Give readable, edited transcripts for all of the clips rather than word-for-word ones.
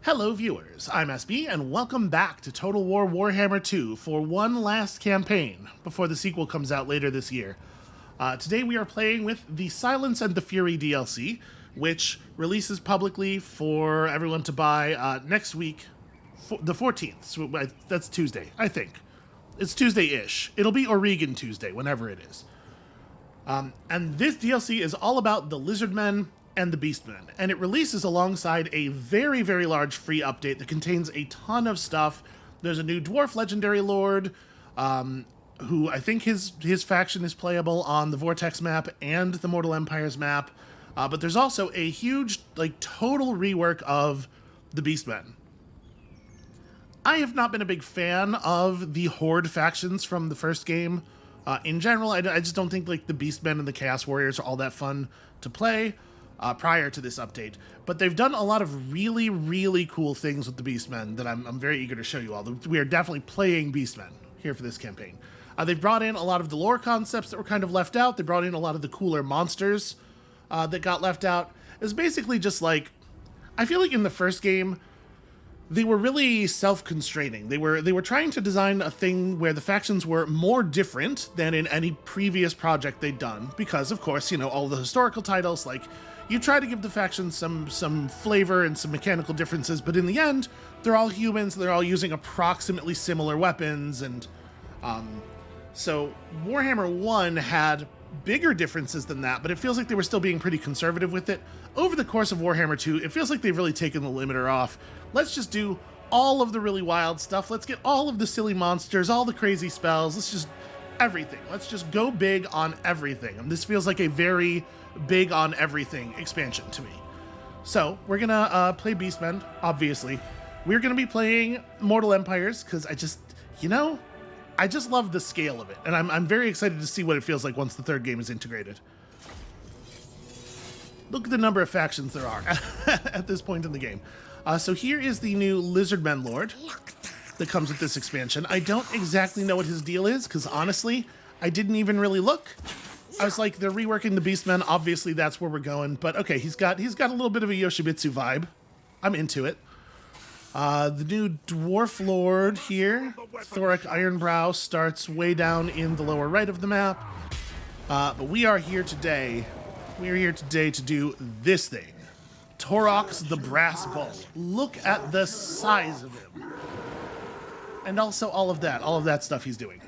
Hello viewers, I'm SB and welcome back to Total War Warhammer 2 for one last campaign before the sequel comes out later this year. Today we are playing with the Silence and the Fury DLC, which releases publicly for everyone to buy next week, the 14th. So that's Tuesday, I think. It's Tuesday-ish. It'll be Oregon Tuesday, whenever it is. And this DLC is all about the Lizardmen and the Beastmen, and it releases alongside a very, very large free update that contains a ton of stuff. There's a new Dwarf Legendary Lord, who I think his faction is playable on the Vortex map and the Mortal Empires map, but there's also a huge, total rework of the Beastmen. I have not been a big fan of the Horde factions from the first game. In general, I just don't think the Beastmen and the Chaos Warriors are all that fun to play. Prior to this update, but they've done a lot of really, really cool things with the Beastmen that I'm very eager to show you all. We are definitely playing Beastmen here for this campaign. They've brought in a lot of the lore concepts that were kind of left out. They brought in a lot of the cooler monsters that got left out. It's basically just I feel like in the first game, they were really self-constraining. They were trying to design a thing where the factions were more different than in any previous project they'd done, because of course, all the historical titles, you try to give the factions some flavor and some mechanical differences, but in the end, they're all humans, they're all using approximately similar weapons, and so Warhammer 1 had bigger differences than that, but it feels like they were still being pretty conservative with it. Over the course of Warhammer 2, it feels like they've really taken the limiter off. Let's just do all of the really wild stuff. Let's get all of the silly monsters, all the crazy spells. Let's just everything. Let's just go big on everything. And this feels like a very big on everything expansion to me. So we're gonna play Beastmen, obviously. We're gonna be playing Mortal Empires because I just love the scale of it, and I'm very excited to see what it feels like once the third game is integrated. Look at the number of factions there are at this point in the game. So here is the new Lizardmen Lord that comes with this expansion. I don't exactly know what his deal is, because honestly, I didn't even really look. I was like, they're reworking the Beastmen, obviously that's where we're going, but okay, he's got a little bit of a Yoshimitsu vibe. I'm into it. The new Dwarf Lord here, Thoric Ironbrow, starts way down in the lower right of the map. But we are here today to do this thing. Taurox the Brass Bull. Look at the size of him. And also all of that stuff he's doing.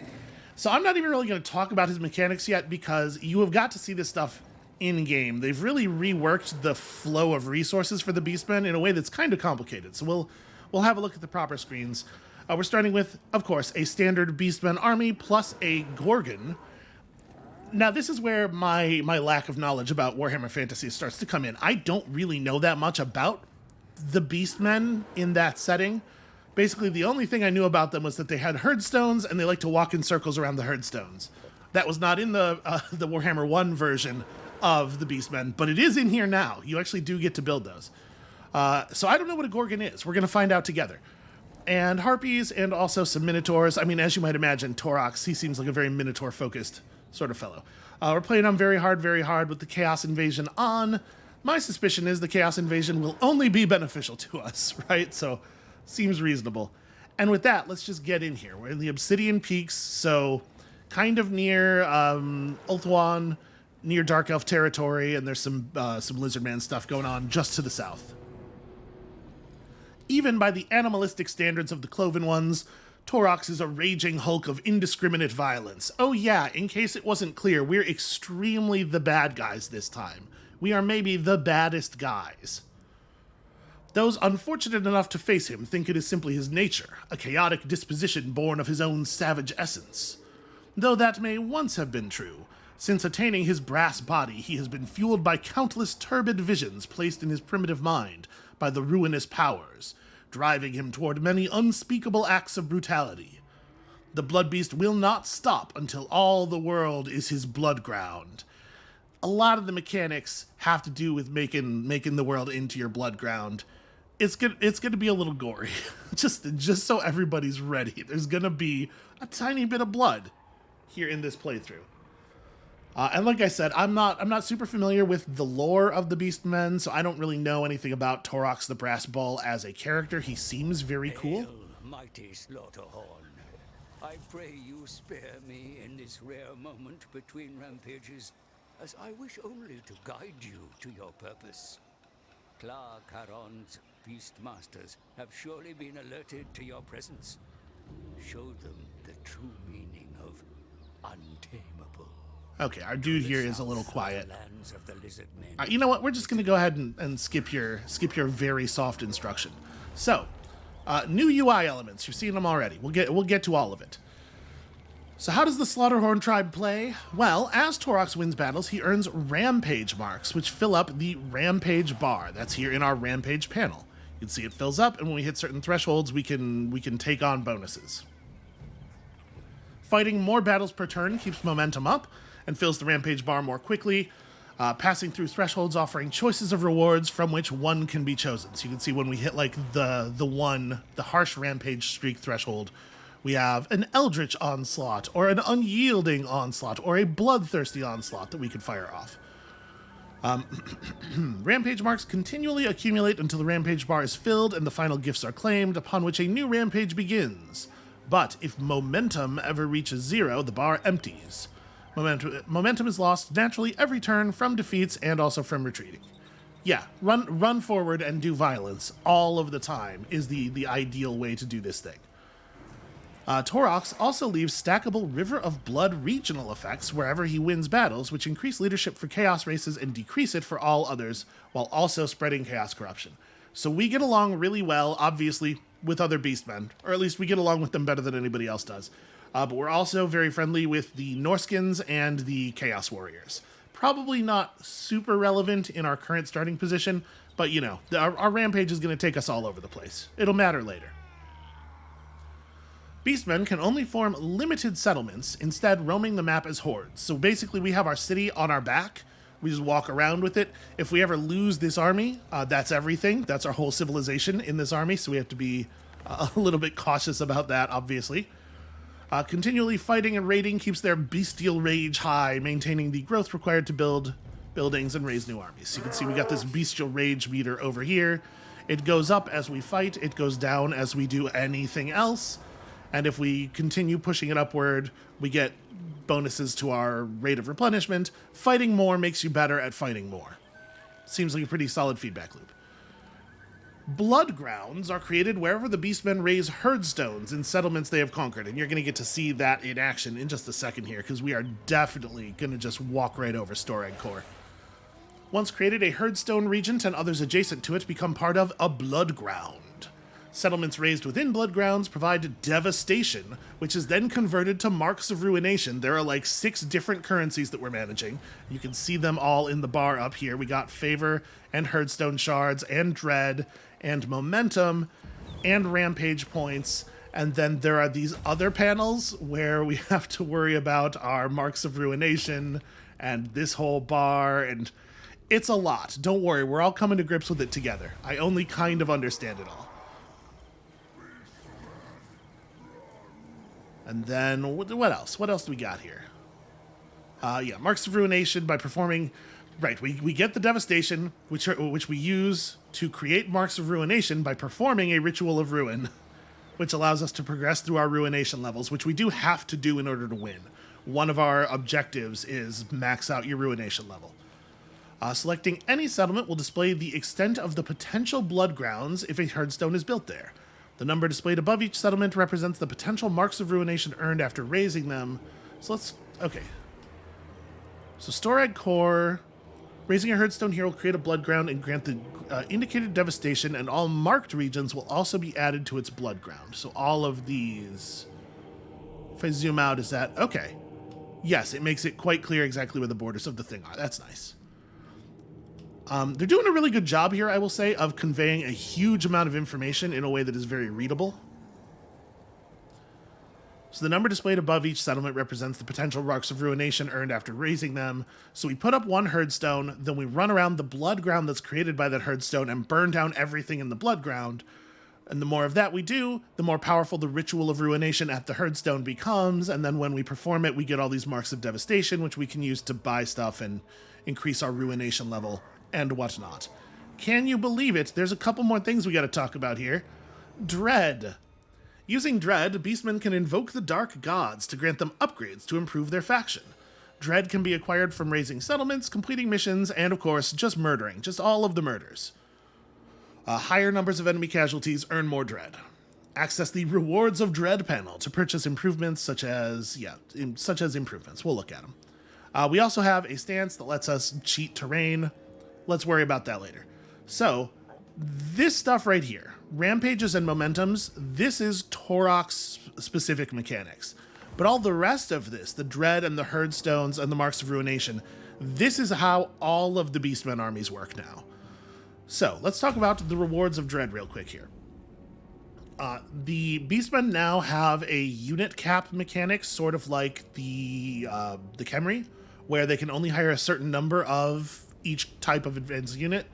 So I'm not even really going to talk about his mechanics yet, because you have got to see this stuff in-game. They've really reworked the flow of resources for the Beastmen in a way that's kind of complicated. So we'll have a look at the proper screens. We're starting with, of course, a standard Beastmen army plus a Gorgon. Now, this is where my lack of knowledge about Warhammer Fantasy starts to come in. I don't really know that much about the Beastmen in that setting. Basically, the only thing I knew about them was that they had herdstones, and they like to walk in circles around the herdstones. That was not in the Warhammer 1 version of the Beastmen, but it is in here now. You actually do get to build those. So I don't know what a Gorgon is. We're going to find out together. And Harpies, and also some Minotaurs. I mean, as you might imagine, Taurox, he seems like a very Minotaur-focused sort of fellow. We're playing on very hard with the Chaos Invasion on. My suspicion is the Chaos Invasion will only be beneficial to us, right? So, seems reasonable. And with that, let's just get in here. We're in the Obsidian Peaks, so kind of near Ulthuan, near Dark Elf territory, and there's some Lizardman stuff going on just to the south. Even by the animalistic standards of the Cloven Ones, Taurox is a raging hulk of indiscriminate violence. Oh yeah, in case it wasn't clear, we're extremely the bad guys this time. We are maybe the baddest guys. Those unfortunate enough to face him think it is simply his nature, a chaotic disposition born of his own savage essence. Though that may once have been true, since attaining his brass body, he has been fueled by countless turbid visions placed in his primitive mind by the ruinous powers, driving him toward many unspeakable acts of brutality. The blood beast will not stop until all the world is his blood ground. A lot of the mechanics have to do with making the world into your blood ground. It's gonna be a little gory, just so everybody's ready. There's gonna be a tiny bit of blood here in this playthrough. And like I said, I'm not super familiar with the lore of the Beastmen, so I don't really know anything about Taurox the Brass Bull as a character. He seems very cool. Hail, mighty Slaughterhorn. I pray you spare me in this rare moment between rampages, as I wish only to guide you to your purpose. Clark Haron's Beastmasters have surely been alerted to your presence. Show them the true meaning of untamable. Okay, our dude here is a little quiet. Lands of the lizard men. You know what? We're just going to go ahead and skip your very soft instruction. So, new UI elements. You're seeing them already. We'll get to all of it. So how does the Slaughterhorn tribe play? Well, as Taurox wins battles, he earns Rampage marks, which fill up the Rampage bar. That's here in our Rampage panel. You can see it fills up, and when we hit certain thresholds, we can take on bonuses. Fighting more battles per turn keeps momentum up and fills the Rampage bar more quickly, passing through thresholds offering choices of rewards from which one can be chosen. So you can see when we hit like the harsh Rampage streak threshold, we have an Eldritch Onslaught, or an Unyielding Onslaught, or a Bloodthirsty Onslaught that we can fire off. Rampage marks continually accumulate until the Rampage bar is filled and the final gifts are claimed, upon which a new Rampage begins. But if momentum ever reaches 0, the bar empties. Momentum is lost naturally every turn from defeats and also from retreating. Yeah, run forward and do violence all of the time is the ideal way to do this thing. Taurox also leaves stackable River of Blood regional effects wherever he wins battles, which increase leadership for Chaos races and decrease it for all others, while also spreading Chaos corruption. So we get along really well, obviously, with other Beastmen, or at least we get along with them better than anybody else does. But we're also very friendly with the Norskins and the Chaos Warriors. Probably not super relevant in our current starting position, but you know, our Rampage is going to take us all over the place. It'll matter later. Beastmen can only form limited settlements, instead roaming the map as hordes. So basically we have our city on our back, we just walk around with it. If we ever lose this army, that's everything. That's our whole civilization in this army, so we have to be a little bit cautious about that, obviously. Continually fighting and raiding keeps their bestial rage high, maintaining the growth required to build buildings and raise new armies. So you can see we got this bestial rage meter over here. It goes up as we fight, it goes down as we do anything else. And if we continue pushing it upward, we get bonuses to our rate of replenishment. Fighting more makes you better at fighting more. Seems like a pretty solid feedback loop. Blood grounds are created wherever the Beastmen raise herd stones in settlements they have conquered. And you're going to get to see that in action in just a second here, because we are definitely going to just walk right over Storag Core. Once created, a herdstone regent and others adjacent to it become part of a blood ground. Settlements raised within blood grounds provide devastation, which is then converted to marks of ruination. There are like 6 different currencies that we're managing. You can see them all in the bar up here. We got favor and herdstone shards and dread and momentum and rampage points. And then there are these other panels where we have to worry about our marks of ruination and this whole bar, and it's a lot. Don't worry, we're all coming to grips with it together. I only kind of understand it all. And then, what else? What else do we got here? Yeah, Marks of Ruination by performing... Right, we get the Devastation, which we use to create Marks of Ruination by performing a Ritual of Ruin, which allows us to progress through our Ruination levels, which we do have to do in order to win. One of our objectives is max out your Ruination level. Selecting any settlement will display the extent of the potential blood grounds if a herdstone is built there. The number displayed above each settlement represents the potential marks of ruination earned after raising them. So okay. So Storag Core, raising a herdstone here will create a blood ground and grant the indicated devastation, and all marked regions will also be added to its blood ground. So all of these, if I zoom out, is that, okay. Yes, it makes it quite clear exactly where the borders of the thing are. That's nice. They're doing a really good job here, I will say, of conveying a huge amount of information in a way that is very readable. So the number displayed above each settlement represents the potential marks of ruination earned after raising them. So we put up one herdstone, then we run around the blood ground that's created by that herdstone and burn down everything in the blood ground. And the more of that we do, the more powerful the Ritual of Ruination at the Herdstone becomes, and then when we perform it, we get all these marks of devastation, which we can use to buy stuff and increase our ruination level and whatnot. Can you believe it? There's a couple more things we got to talk about here. Dread. Using Dread, Beastmen can invoke the Dark Gods to grant them upgrades to improve their faction. Dread can be acquired from raising settlements, completing missions, and of course, just murdering. Just all of the murders. Higher numbers of enemy casualties earn more Dread. Access the Rewards of Dread panel to purchase improvements such as improvements. We'll look at them. We also have a stance that lets us cheat terrain. Let's worry about that later. So, this stuff right here, Rampages and Momentums, this is Taurox specific mechanics. But all the rest of this, the Dread and the Herdstones and the Marks of Ruination, this is how all of the Beastmen armies work now. So, let's talk about the Rewards of Dread real quick here. The Beastmen now have a unit cap mechanic, sort of like the Khemri, where they can only hire a certain number of each type of advanced unit,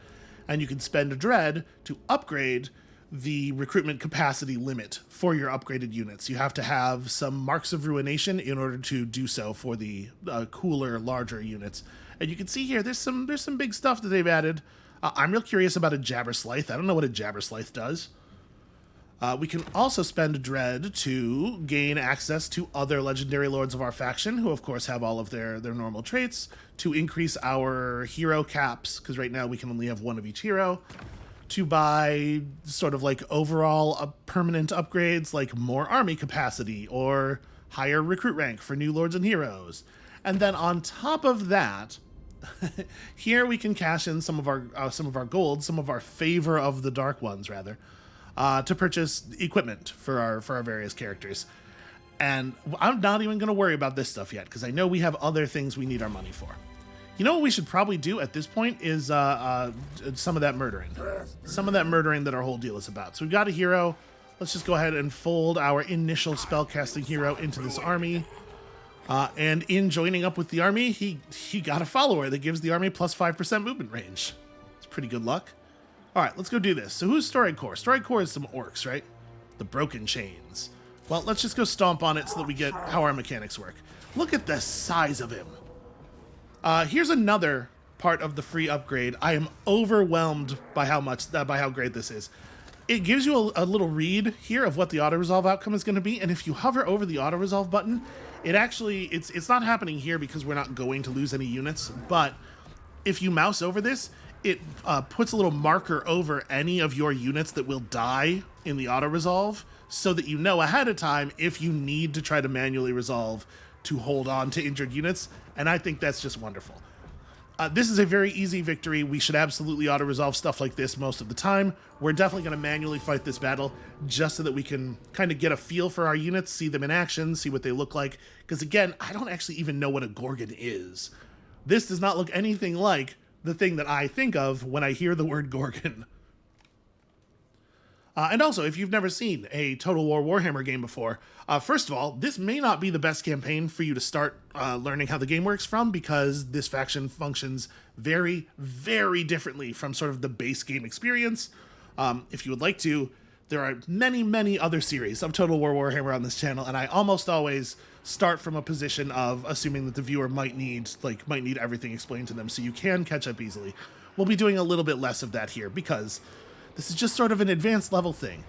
and you can spend a Dread to upgrade the recruitment capacity limit for your upgraded units. You have to have some Marks of Ruination in order to do so for the cooler, larger units. And you can see here, there's some big stuff that they've added. I'm real curious about a Jabberslythe. I don't know what a Jabberslythe does. We can also spend Dread to gain access to other legendary lords of our faction, who of course have all of their normal traits, to increase our hero caps, because right now we can only have one of each hero, to buy sort of like overall permanent upgrades like more army capacity or higher recruit rank for new lords and heroes. And then on top of that, here we can cash in some of our gold, some of our favor of the dark ones rather, to purchase equipment for our various characters. And I'm not even going to worry about this stuff yet, because I know we have other things we need our money for. You know what we should probably do at this point is some of that murdering. Some of that murdering that our whole deal is about. So we've got a hero. Let's just go ahead and fold our initial spellcasting hero into this army. And in joining up with the army, he got a follower that gives the army plus 5% movement range. It's pretty good luck. All right, let's go do this. So who's Story Core? Story Core is some orcs, right? The Broken Chains. Well, let's just go stomp on it so that we get how our mechanics work. Look at the size of him. Here's another part of the free upgrade. I am overwhelmed by how great this is. It gives you a little read here of what the auto-resolve outcome is going to be, and if you hover over the auto-resolve button, it's not happening here because we're not going to lose any units, but if you mouse over this, it puts a little marker over any of your units that will die in the auto-resolve, so that you know ahead of time if you need to try to manually resolve to hold on to injured units, and I think that's just wonderful. This is a very easy victory. We should absolutely auto-resolve stuff like this most of the time. We're definitely going to manually fight this battle just so that we can kind of get a feel for our units, see them in action, see what they look like. Because again, I don't actually even know what a Gorgon is. This does not look anything like the thing that I think of when I hear the word Gorgon. And also, if you've never seen a Total War Warhammer game before, first of all, this may not be the best campaign for you to start learning how the game works from, because this faction functions very, very differently from sort of the base game experience. If you would like to, there are many, many other series of Total War Warhammer on this channel, and I almost always start from a position of assuming that the viewer might need everything explained to them so you can catch up easily. We'll be doing a little bit less of that here, because this is just sort of an advanced level thing.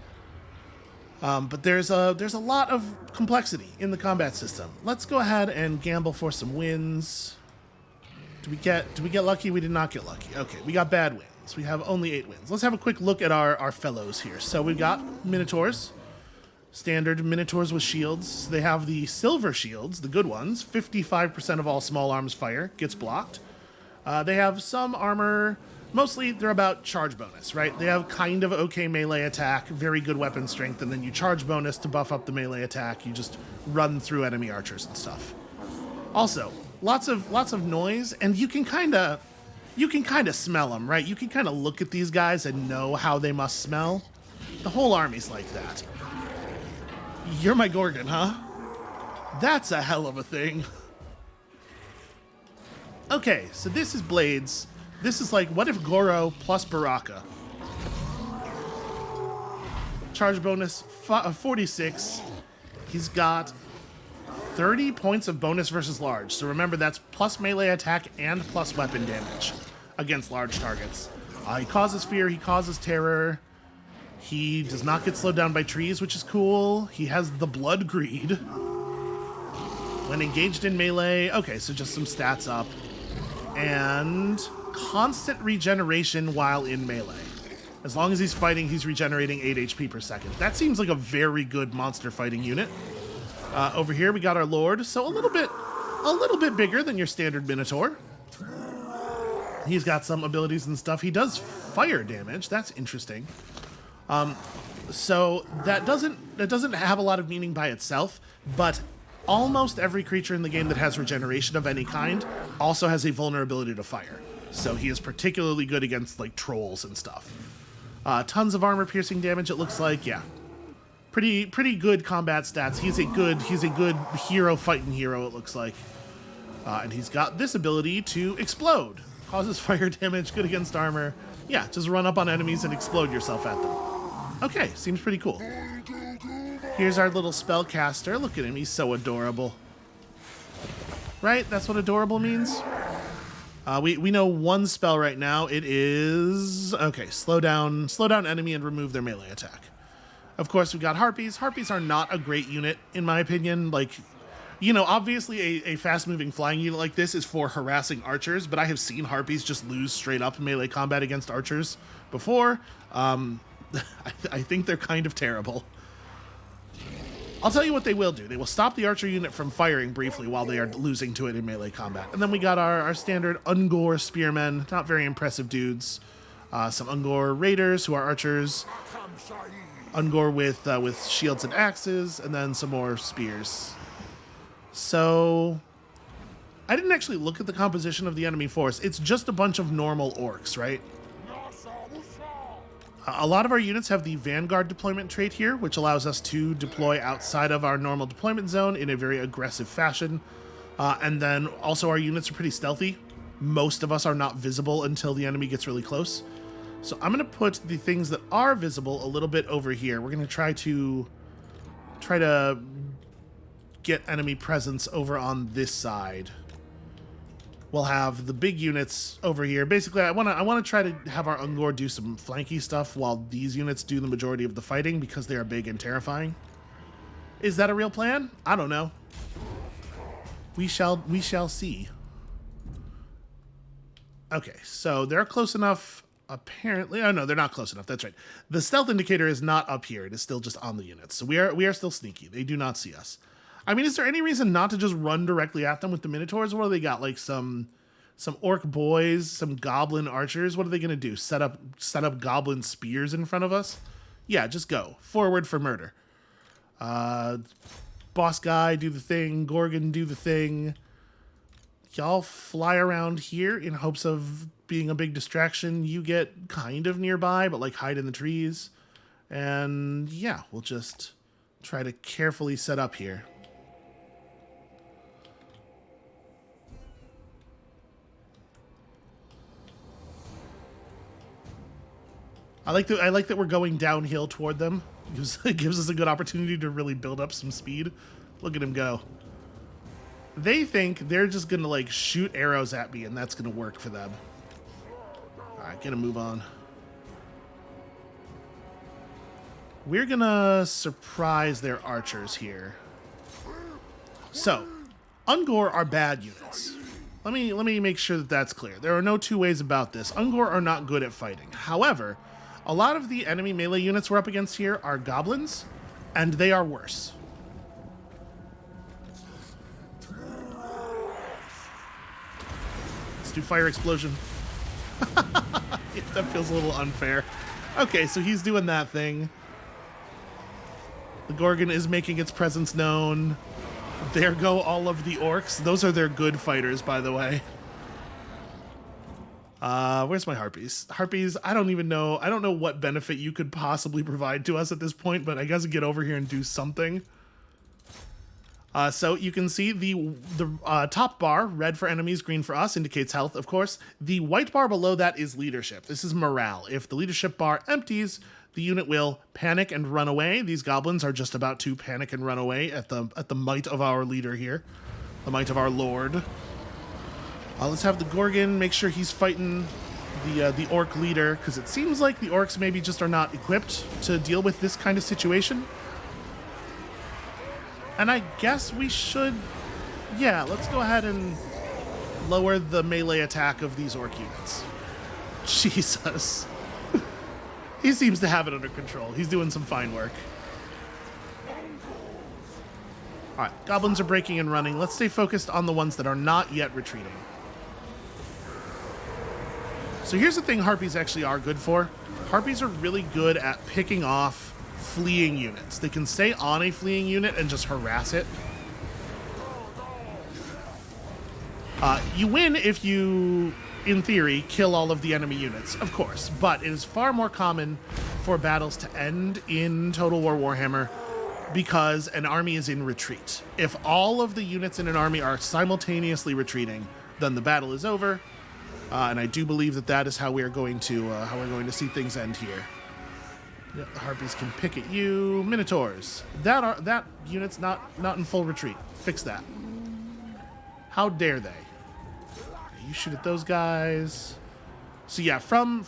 But there's a lot of complexity in the combat system. Let's go ahead and gamble for some wins. Did we get lucky? We did not get lucky. Okay, we got bad wins. We have only 8 wins. Let's have a quick look at our fellows here. So we've got Minotaurs. Standard Minotaurs with shields. They have the silver shields, the good ones. 55% of all small arms fire gets blocked. They have some armor. Mostly, they're about charge bonus, right? They have kind of okay melee attack, very good weapon strength, and then you charge bonus to buff up the melee attack. You just run through enemy archers and stuff. Also, lots of noise, and you can kind of smell them, right? You can kind of look at these guys and know how they must smell. The whole army's like that. You're my Gorgon, huh? That's a hell of a thing. Okay, so this is Blades. This is like, what if Goro plus Baraka? charge bonus 46. He's got 30 points of bonus versus large. So remember, that's plus melee attack and plus weapon damage against large targets. He causes fear, he causes terror. He does not get slowed down by trees, which is cool. He has the blood greed. When engaged in melee, okay, so just some stats up. And constant regeneration while in melee. As long as he's fighting, he's regenerating 8 HP per second. That seems like a very good monster fighting unit. Over here, we got our Lord, so a little bit bigger than your standard Minotaur. He's got some abilities and stuff. He does fire damage. That's interesting. So that doesn't have a lot of meaning by itself, but almost every creature in the game that has regeneration of any kind also has a vulnerability to fire. So he is particularly good against like trolls and stuff. Tons of armor piercing damage, it looks like. Yeah. Pretty good combat stats. He's a good hero fighting hero, it looks like. And he's got this ability to explode. Causes fire damage, good against armor. Yeah, just run up on enemies and explode yourself at them. Okay, seems pretty cool. Here's our little spellcaster. Look at him, he's so adorable. Right? That's what adorable means? We know one spell right now. It is... Okay, slow down enemy and remove their melee attack. Of course, we've got Harpies. Harpies are not a great unit, in my opinion. Like, you know, obviously a fast-moving flying unit like this is for harassing archers, but I have seen Harpies just lose straight up in melee combat against archers before. I think they're kind of terrible. I'll tell you what they will do. They will stop the archer unit from firing briefly while they are losing to it in melee combat. And then we got our standard Ungor spearmen, not very impressive dudes. Some Ungor raiders who are archers. Ungor with shields and axes, and then some more spears. So I didn't actually look at the composition of the enemy force. It's just a bunch of normal orcs, right? A lot of our units have the Vanguard deployment trait here, which allows us to deploy outside of our normal deployment zone in a very aggressive fashion. And then also our units are pretty stealthy. Most of us are not visible until the enemy gets really close. So I'm going to put the things that are visible a little bit over here. We're going to try to get enemy presence over on this side. We'll have the big units over here. Basically, I want to try to have our Ungor do some flanky stuff while these units do the majority of the fighting because they are big and terrifying. Is that a real plan? I don't know. We shall see. Okay, so they're close enough. Apparently, oh no, they're not close enough. That's right. The stealth indicator is not up here. It is still just on the units. So we are still sneaky. They do not see us. I mean, is there any reason not to just run directly at them with the Minotaurs? What do they got? Like some orc boys, some goblin archers? What are they going to do? Set up goblin spears in front of us? Yeah, just go. Forward for murder. Boss guy, do the thing. Gorgon, do the thing. Y'all fly around here in hopes of being a big distraction. You get kind of nearby, but like hide in the trees. And yeah, we'll just try to carefully set up here. I like that we're going downhill toward them. It gives us a good opportunity to really build up some speed. Look at him go. They think they're just gonna like shoot arrows at me and that's gonna work for them. Alright, gonna move on. We're gonna surprise their archers here. So, Ungor are bad units. Let me make sure that that's clear. There are no two ways about this. Ungor are not good at fighting. However, a lot of the enemy melee units we're up against here are goblins, and they are worse. Let's do fire explosion. That feels a little unfair. Okay, so he's doing that thing. The Gorgon is making its presence known. There go all of the orcs. Those are their good fighters, by the way. Where's my Harpies? Harpies, I don't even know. I don't know what benefit you could possibly provide to us at this point, but I guess get over here and do something. So you can see the top bar, red for enemies, green for us, indicates health, of course. The white bar below that is leadership. This is morale. If the leadership bar empties, the unit will panic and run away. These goblins are just about to panic and run away at the might of our leader here, the might of our lord. Let's have the Gorgon make sure he's fighting the orc leader, because it seems like the orcs maybe just are not equipped to deal with this kind of situation. And I guess we should, yeah, let's go ahead and lower the melee attack of these orc units. Jesus. He seems to have it under control. He's doing some fine work. All right, goblins are breaking and running. Let's stay focused on the ones that are not yet retreating. So here's the thing Harpies actually are good for. Harpies are really good at picking off fleeing units. They can stay on a fleeing unit and just harass it. You win if you, in theory, kill all of the enemy units, of course, but it is far more common for battles to end in Total War Warhammer because an army is in retreat. If all of the units in an army are simultaneously retreating, then the battle is over. And I do believe that is how we're going to see things end here. Yep, the Harpies can pick at you. Minotaurs. That unit's not in full retreat. Fix that. How dare they? You shoot at those guys. So yeah, from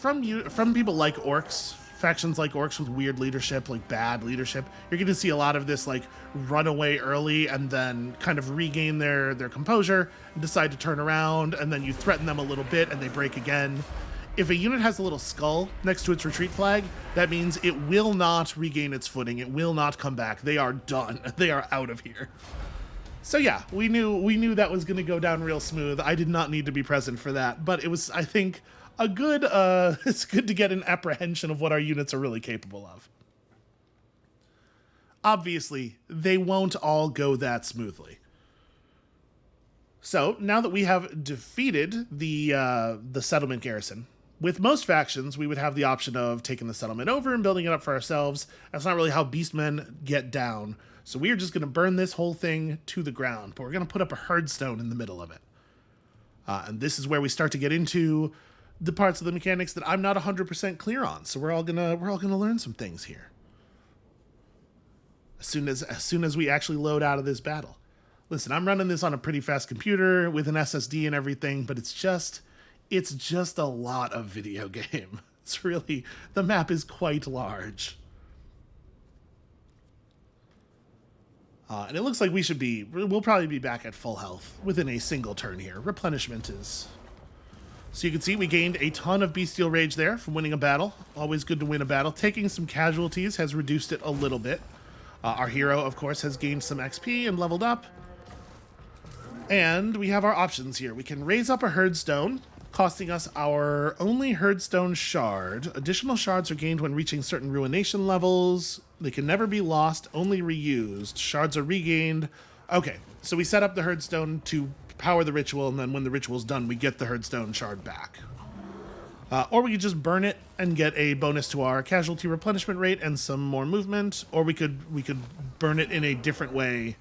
people like orcs, factions like orcs with weird leadership, like bad leadership, you're going to see a lot of this like run away early and then kind of regain their composure and decide to turn around, and then you threaten them a little bit and they break again. If a unit has a little skull next to its retreat flag, that means it will not regain its footing. It will not come back. They are done. They are out of here. So yeah, we knew that was going to go down real smooth. I did not need to be present for that, but it was, I think, a good, it's good to get an apprehension of what our units are really capable of. Obviously, they won't all go that smoothly. So, now that we have defeated the settlement garrison, with most factions, we would have the option of taking the settlement over and building it up for ourselves. That's not really how Beastmen get down. So we are just going to burn this whole thing to the ground, but we're going to put up a herd stone in the middle of it. And this is where we start to get into the parts of the mechanics that I'm not 100% clear on. So we're all gonna learn some things here. As soon as we actually load out of this battle. Listen, I'm running this on a pretty fast computer with an SSD and everything, but it's just a lot of video game. It's really, the map is quite large. And it looks like we'll probably be back at full health within a single turn here. Replenishment is... So you can see we gained a ton of bestial rage there from winning a battle. Always good to win a battle. Taking some casualties has reduced it a little bit. Our hero, of course, has gained some XP and leveled up. And we have our options here. We can raise up a herdstone, costing us our only herdstone shard. Additional shards are gained when reaching certain ruination levels. They can never be lost, only reused. Shards are regained. Okay, so we set up the herdstone to power the ritual, and then when the ritual's done, we get the herdstone shard back. Or we could just burn it and get a bonus to our casualty replenishment rate and some more movement. Or we could burn it in a different way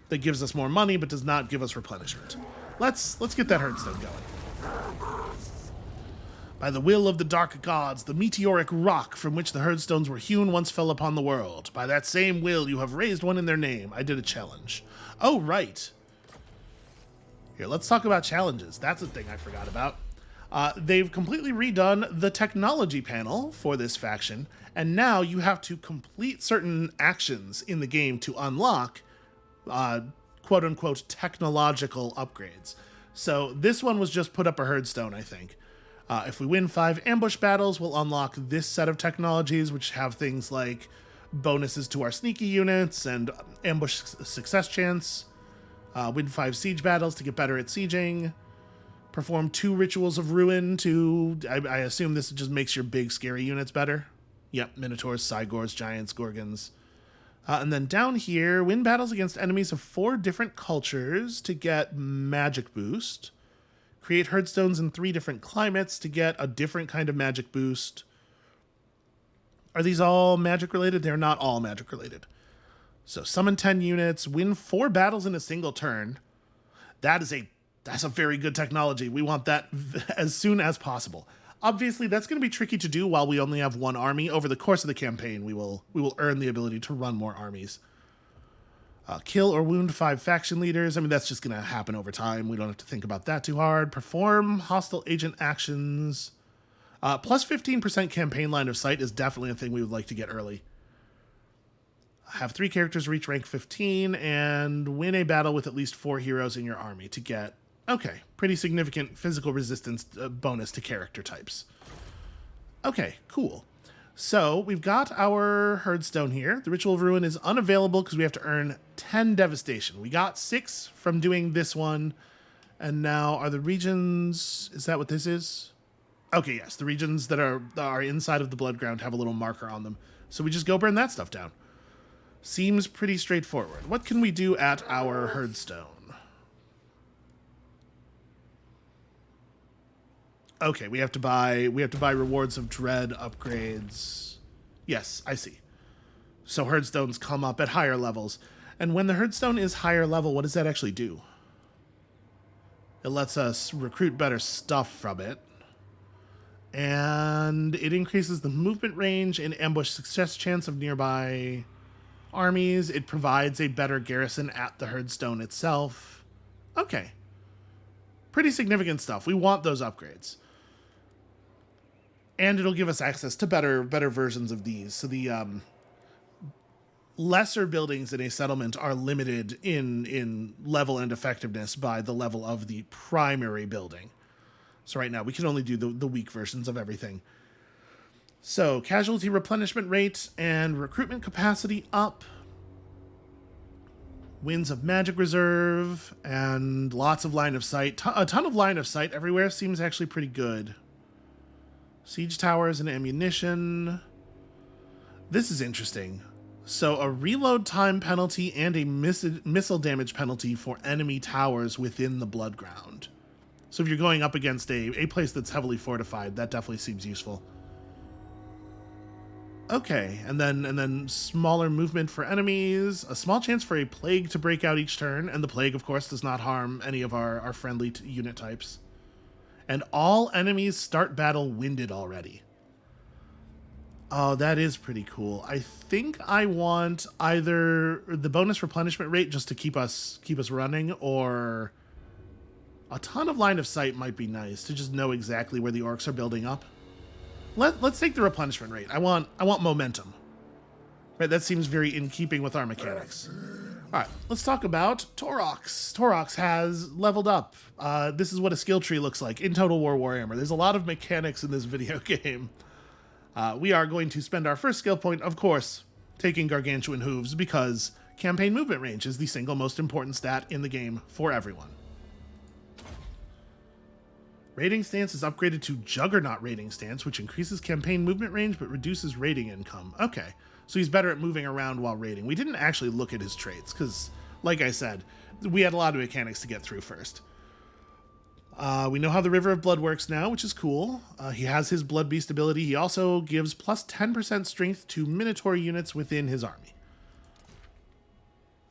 that gives us more money but does not give us replenishment. Let's get that herdstone going. By the will of the dark gods, the meteoric rock from which the herdstones were hewn once fell upon the world. By that same will, you have raised one in their name. I did a challenge. Oh, right. Here, let's talk about challenges. That's a thing I forgot about. They've completely redone the technology panel for this faction, and now you have to complete certain actions in the game to unlock quote-unquote technological upgrades. So this one was just put up a herdstone, I think. If we win 5 ambush battles, we'll unlock this set of technologies, which have things like bonuses to our sneaky units and ambush success chance. Win 5 siege battles to get better at sieging. Perform 2 rituals of ruin to... I assume this just makes your big, scary units better. Yep, Minotaurs, Cygors, Giants, Gorgons. And then down here, win battles against enemies of 4 different cultures to get magic boost. Create herdstones in 3 different climates to get a different kind of magic boost. Are these all magic related? They're not all magic related. So summon 10 units, win 4 battles in a single turn. That's a very good technology. We want that as soon as possible. Obviously, that's going to be tricky to do while we only have one army. Over the course of the campaign, we will earn the ability to run more armies. Kill or wound 5 faction leaders. I mean, that's just going to happen over time. We don't have to think about that too hard. Perform hostile agent actions. Plus 15% campaign line of sight is definitely a thing we would like to get early. Have 3 characters reach rank 15 and win a battle with at least 4 heroes in your army to get, okay, pretty significant physical resistance bonus to character types. Okay, cool. So we've got our Herdstone here. The Ritual of Ruin is unavailable because we have to earn 10 Devastation. We got 6 from doing this one. And now are the regions, is that what this is? Okay, yes, the regions that are inside of the Bloodground have a little marker on them. So we just go burn that stuff down. Seems pretty straightforward. What can we do at our Herdstone? Okay, we have to buy rewards of dread upgrades. Yes, I see. So Herdstones come up at higher levels. And when the Herdstone is higher level, what does that actually do? It lets us recruit better stuff from it. And it increases the movement range and ambush success chance of nearby armies. It provides a better garrison at the Herdstone itself. Okay. Pretty significant stuff. We want those upgrades. And it'll give us access to better versions of these. So the lesser buildings in a settlement are limited in level and effectiveness by the level of the primary building. So right now we can only do the weak versions of everything. So casualty replenishment rate and recruitment capacity up. Winds of magic reserve and lots of line of sight. A ton of line of sight everywhere seems actually pretty good. Siege towers and ammunition. This is interesting. So a reload time penalty and a missile damage penalty for enemy towers within the Bloodground. So if you're going up against a place that's heavily fortified, that definitely seems useful. Okay, and then smaller movement for enemies, a small chance for a plague to break out each turn, and the plague, of course, does not harm any of our friendly unit types. And all enemies start battle winded already. Oh, that is pretty cool. I think I want either the bonus replenishment rate just to keep us running, or a ton of line of sight might be nice to just know exactly where the orcs are building up. Let's take the replenishment rate. I want momentum. Right, that seems very in keeping with our mechanics. All right, let's talk about Taurox. Taurox has leveled up. This is what a skill tree looks like in Total War Warhammer. There's a lot of mechanics in this video game. We are going to spend our first skill point, of course, taking Gargantuan Hooves, because campaign movement range is the single most important stat in the game for everyone. Raiding stance is upgraded to Juggernaut raiding stance, which increases campaign movement range but reduces raiding income. Okay, so he's better at moving around while raiding. We didn't actually look at his traits because, like I said, we had a lot of mechanics to get through first. We know how the River of Blood works now, which is cool. He has his Blood Beast ability. He also gives plus 10% strength to Minotaur units within his army.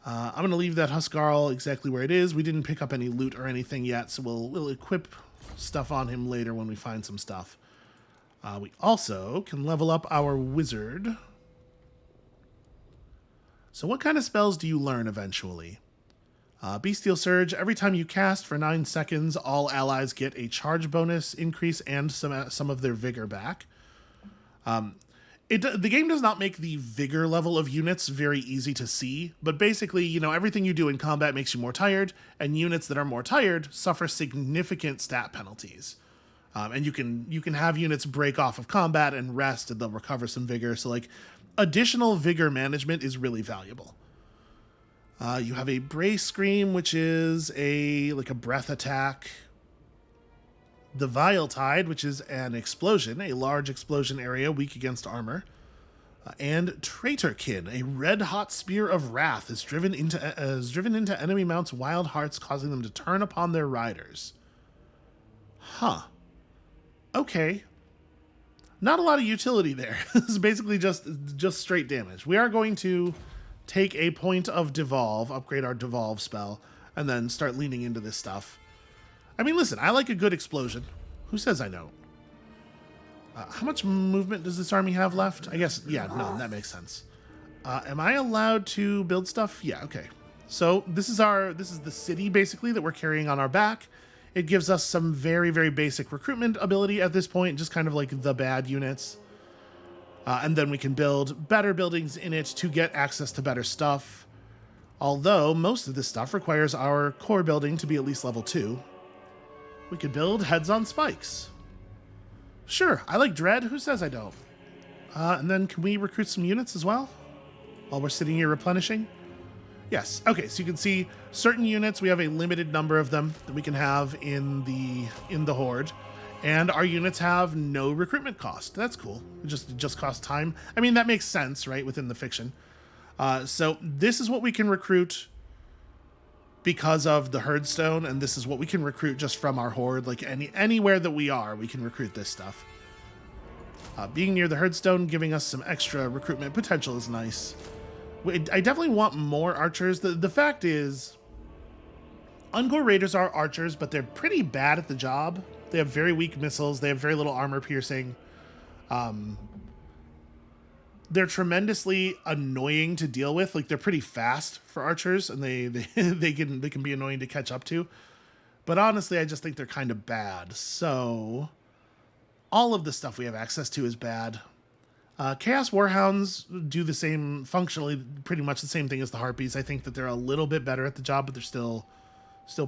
I'm going to leave that Huskarl exactly where it is. We didn't pick up any loot or anything yet, so we'll equip stuff on him later when we find some stuff. We also can level up our wizard. So what kind of spells do you learn eventually? Bestial Surge, every time you cast for 9 seconds, all allies get a charge bonus increase and some of their vigor back. The game does not make the vigor level of units very easy to see, but basically, you know, everything you do in combat makes you more tired, and units that are more tired suffer significant stat penalties. And you can have units break off of combat and rest, and they'll recover some vigor. So, like, additional vigor management is really valuable. You have a Brace Scream, which is a breath attack. The Vile Tide, which is an explosion, a large explosion area weak against armor. And Traitorkin, a red-hot spear of wrath, is driven into enemy mounts' wild hearts, causing them to turn upon their riders. Huh. Okay. Not a lot of utility there. This is basically just straight damage. We are going to take a point of Devolve, upgrade our Devolve spell, and then start leaning into this stuff. I mean, listen, I like a good explosion. Who says I don't? How much movement does this army have left? I guess, yeah, none. That makes sense. Am I allowed to build stuff? Yeah, okay. So this is the city, basically, that we're carrying on our back. It gives us some very, very basic recruitment ability at this point, just kind of like the bad units. And then we can build better buildings in it to get access to better stuff. Although most of this stuff requires our core building to be at least level 2. We could build heads on spikes. Sure, I like Dread. Who says I don't? And then can we recruit some units as well? While we're sitting here replenishing? Yes. Okay, so you can see certain units, we have a limited number of them that we can have in the Horde. And our units have no recruitment cost. That's cool. It just costs time. I mean, that makes sense, right, within the fiction. So this is what we can recruit because of the Herdstone, and this is what we can recruit just from our Horde. Like anywhere that we are, we can recruit this stuff. Being near the Herdstone, giving us some extra recruitment potential is nice. I definitely want more archers. The fact is, Ungor Raiders are archers, but they're pretty bad at the job. They have very weak missiles. They have very little armor piercing. They're tremendously annoying to deal with. Like, they're pretty fast for archers, and they can be annoying to catch up to. But honestly, I just think they're kind of bad. So all of the stuff we have access to is bad. Chaos Warhounds do the same, functionally, pretty much the same thing as the Harpies. I think that they're a little bit better at the job, but they're still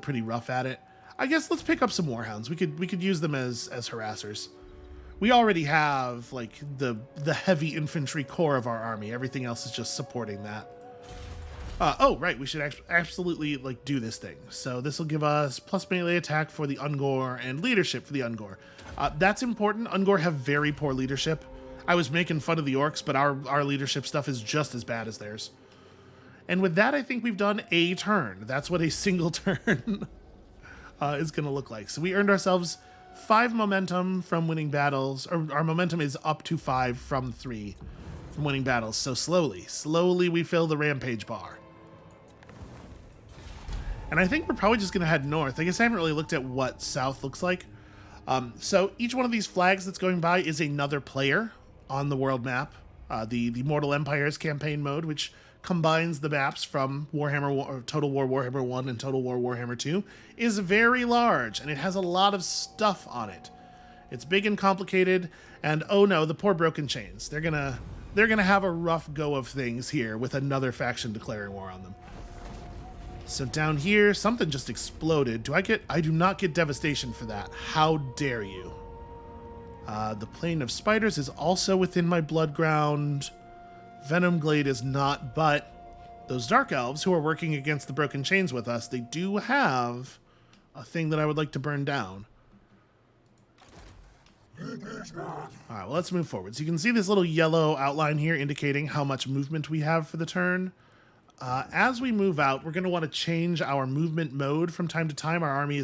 pretty rough at it. I guess let's pick up some Warhounds. We could use them as harassers. We already have like the heavy infantry core of our army. Everything else is just supporting that. Oh, right. We should absolutely like do this thing. So this will give us plus melee attack for the Ungor and leadership for the Ungor. That's important. Ungor have very poor leadership. I was making fun of the orcs, but our leadership stuff is just as bad as theirs. And with that, I think we've done a turn. That's what a single turn is going to look like. So we earned ourselves 5 momentum from winning battles, or our momentum is up to 5 from 3 from winning battles. So slowly we fill the Rampage bar. And I think we're probably just going to head north. I guess I haven't really looked at what south looks like. So each one of these flags that's going by is another player on the world map. The Mortal Empires campaign mode, which combines the maps from Total War Warhammer 1 and Total War Warhammer 2, is very large, and it has a lot of stuff on it. It's big and complicated, and oh no, the poor Broken Chains. They're gonna have a rough go of things here with another faction declaring war on them. So down here, something just exploded. I do not get devastation for that. How dare you? The Plain of Spiders is also within my blood ground. Venom Glade is not, but those Dark Elves who are working against the Broken Chains with us, they do have a thing that I would like to burn down. Alright, well, let's move forward. So you can see this little yellow outline here indicating how much movement we have for the turn. As we move out, we're going to want to change our movement mode from time to time. Our army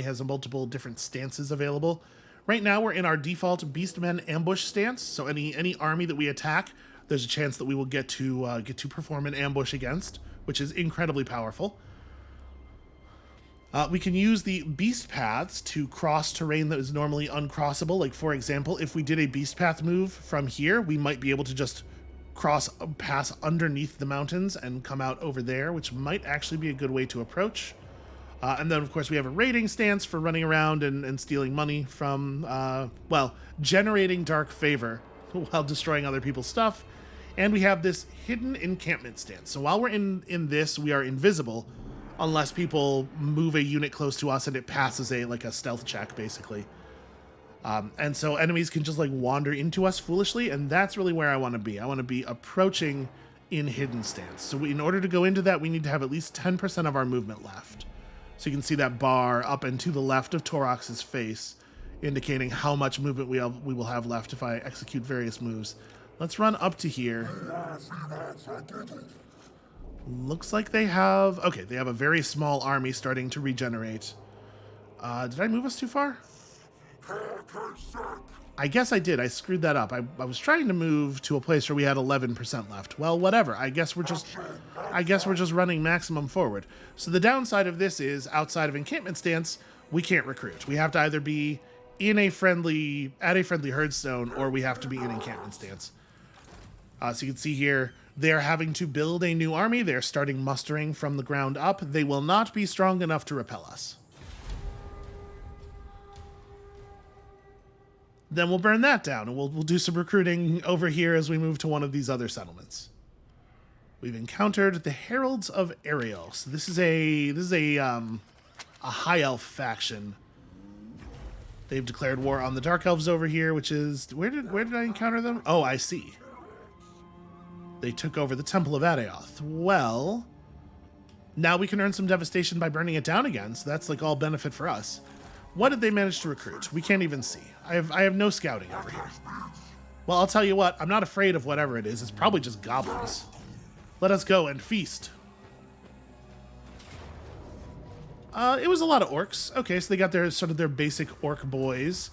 has multiple different stances available. Right now, we're in our default Beastmen ambush stance. So any army that we attack, there's a chance that we will get to perform an ambush against, which is incredibly powerful. We can use the beast paths to cross terrain that is normally uncrossable. Like, for example, if we did a beast path move from here, we might be able to just pass underneath the mountains and come out over there, which might actually be a good way to approach. And then, of course, we have a raiding stance for running around and stealing money from, generating dark favor while destroying other people's stuff. And we have this hidden encampment stance. So while we're in this, we are invisible unless people move a unit close to us and it passes a stealth check, basically. And so enemies can just wander into us foolishly, and that's really where I want to be. I want to be approaching in hidden stance. So in order to go into that, we need to have at least 10% of our movement left. So you can see that bar up and to the left of Taurox's face, indicating how much movement we will have left if I execute various moves. Let's run up to here. Looks like they have a very small army starting to regenerate. Did I move us too far? I guess I did. I screwed that up. I was trying to move to a place where we had 11% left. Well, whatever. I guess we're just running maximum forward. So the downside of this is, outside of encampment stance, we can't recruit. We have to either be at a friendly herdstone, or we have to be in encampment stance. So you can see here, they're having to build a new army. They're starting mustering from the ground up. They will not be strong enough to repel us. Then we'll burn that down, and we'll do some recruiting over here as we move to one of these other settlements. We've encountered the Heralds of Ariel. So this is a high elf faction. They've declared war on the Dark Elves over here, which is where did I encounter them? Oh, I see. They took over the Temple of Adaoth. Well, now we can earn some devastation by burning it down again, so that's like all benefit for us. What did they manage to recruit? We can't even see. I have no scouting over here. Well, I'll tell you what, I'm not afraid of whatever it is. It's probably just goblins. Let us go and feast. It was a lot of orcs. Okay, so they got their sort of their basic orc boys.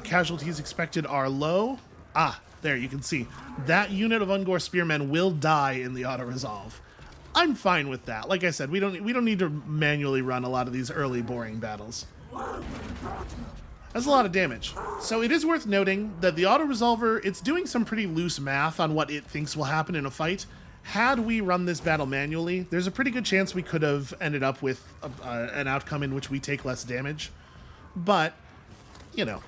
Casualties expected are low. Ah, there, you can see. That unit of Ungor spearmen will die in the auto-resolve. I'm fine with that. Like I said, we don't need to manually run a lot of these early boring battles. That's a lot of damage. So it is worth noting that the auto-resolver, it's doing some pretty loose math on what it thinks will happen in a fight. Had we run this battle manually, there's a pretty good chance we could have ended up with an outcome in which we take less damage. But, you know,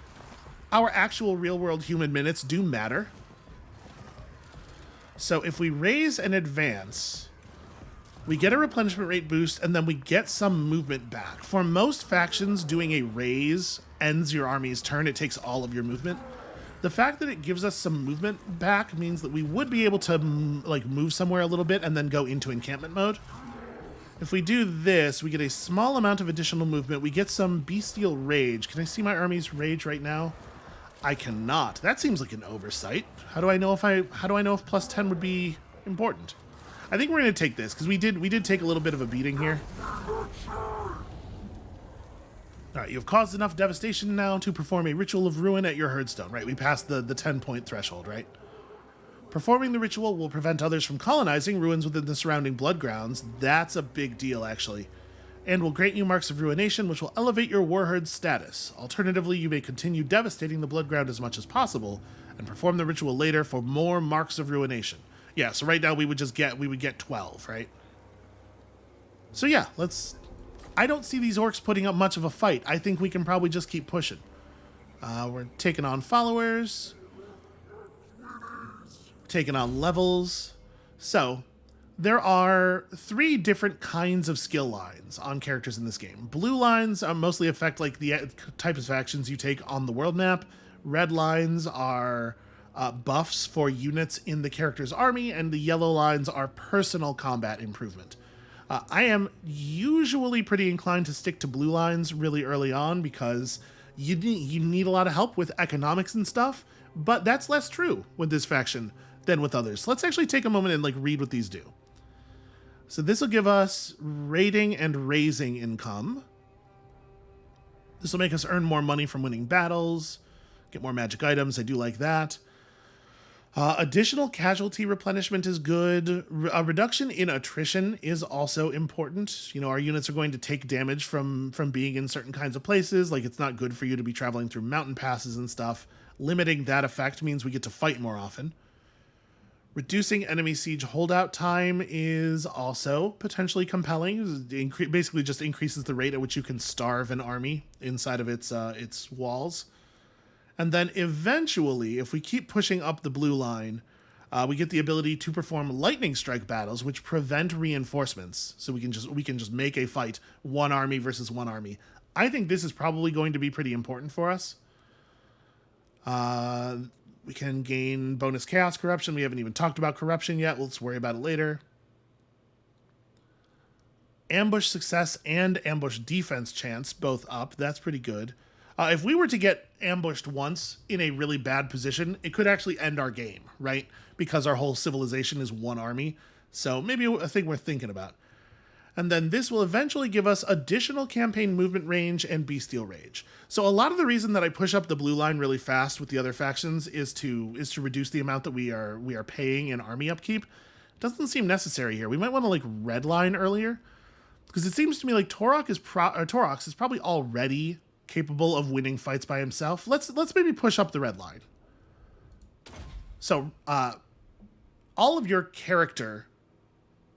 our actual real-world human minutes do matter. So if we raise and advance, we get a replenishment rate boost, and then we get some movement back. For most factions, doing a raise ends your army's turn. It takes all of your movement. The fact that it gives us some movement back means that we would be able to move somewhere a little bit and then go into encampment mode. If we do this, we get a small amount of additional movement. We get some bestial rage. Can I see my army's rage right now? I cannot. That seems like an oversight. How do I know if plus 10 would be important? I think we're going to take this because we did take a little bit of a beating here. All right, you've caused enough devastation now to perform a ritual of ruin at your herdstone, right? We passed the 10-point threshold, right? Performing the ritual will prevent others from colonizing ruins within the surrounding blood grounds. That's a big deal, actually. And will grant you marks of ruination, which will elevate your warherd's status. Alternatively, you may continue devastating the blood ground as much as possible and perform the ritual later for more marks of ruination. Yeah, so right now we would get 12, right? So yeah, I don't see these orcs putting up much of a fight. I think we can probably just keep pushing. We're taking on followers. Taking on levels. So, there are 3 different kinds of skill lines on characters in this game. Blue lines mostly affect like the type of factions you take on the world map. Red lines are buffs for units in the character's army, and the yellow lines are personal combat improvement. I am usually pretty inclined to stick to blue lines really early on because you need a lot of help with economics and stuff, but that's less true with this faction than with others. Let's actually take a moment and read what these do. So this will give us raiding and raising income. This will make us earn more money from winning battles, get more magic items. I do like that. Additional casualty replenishment is good. A reduction in attrition is also important. You know, our units are going to take damage from being in certain kinds of places. Like, it's not good for you to be traveling through mountain passes and stuff. Limiting that effect means we get to fight more often. Reducing enemy siege holdout time is also potentially compelling. It basically just increases the rate at which you can starve an army inside of its walls. And then eventually, if we keep pushing up the blue line, we get the ability to perform lightning strike battles, which prevent reinforcements. So we can just make a fight, one army versus one army. I think this is probably going to be pretty important for us. We can gain bonus chaos corruption. We haven't even talked about corruption yet. Let's worry about it later. Ambush success and ambush defense chance both up. That's pretty good. If we were to get ambushed once in a really bad position, it could actually end our game, right? Because our whole civilization is one army. So maybe a thing worth thinking about. And then this will eventually give us additional campaign movement range and bestial rage. So a lot of the reason that I push up the blue line really fast with the other factions is to reduce the amount that we are paying in army upkeep. Doesn't seem necessary here. We might want to redline earlier, because it seems to me like Taurox is probably already capable of winning fights by himself. Let's maybe push up the red line. So all of your character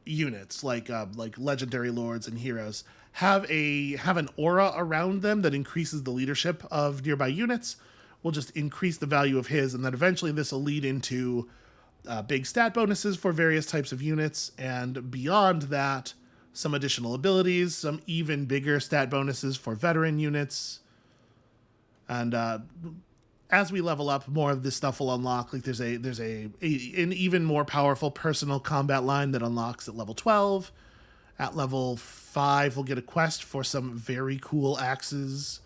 units, like legendary lords and heroes, have an aura around them that increases the leadership of nearby units. We'll just increase the value of his, and then eventually this will lead into big stat bonuses for various types of units, and beyond that, some additional abilities, some even bigger stat bonuses for veteran units. And as we level up, more of this stuff will unlock. Like there's an even more powerful personal combat line that unlocks at level 12. At level 5, we'll get a quest for some very cool axes.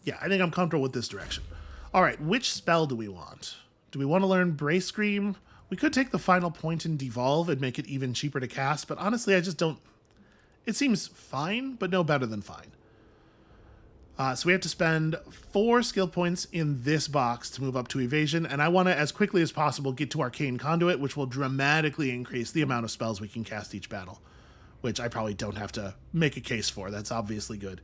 Yeah, I think I'm comfortable with this direction. All right, which spell do we want? Do we want to learn Brace Scream? We could take the final point and devolve and make it even cheaper to cast, but honestly, I just don't... It seems fine, but no better than fine. So we have to spend 4 skill points in this box to move up to evasion, and I want to, as quickly as possible, get to Arcane Conduit, which will dramatically increase the amount of spells we can cast each battle, which I probably don't have to make a case for. That's obviously good.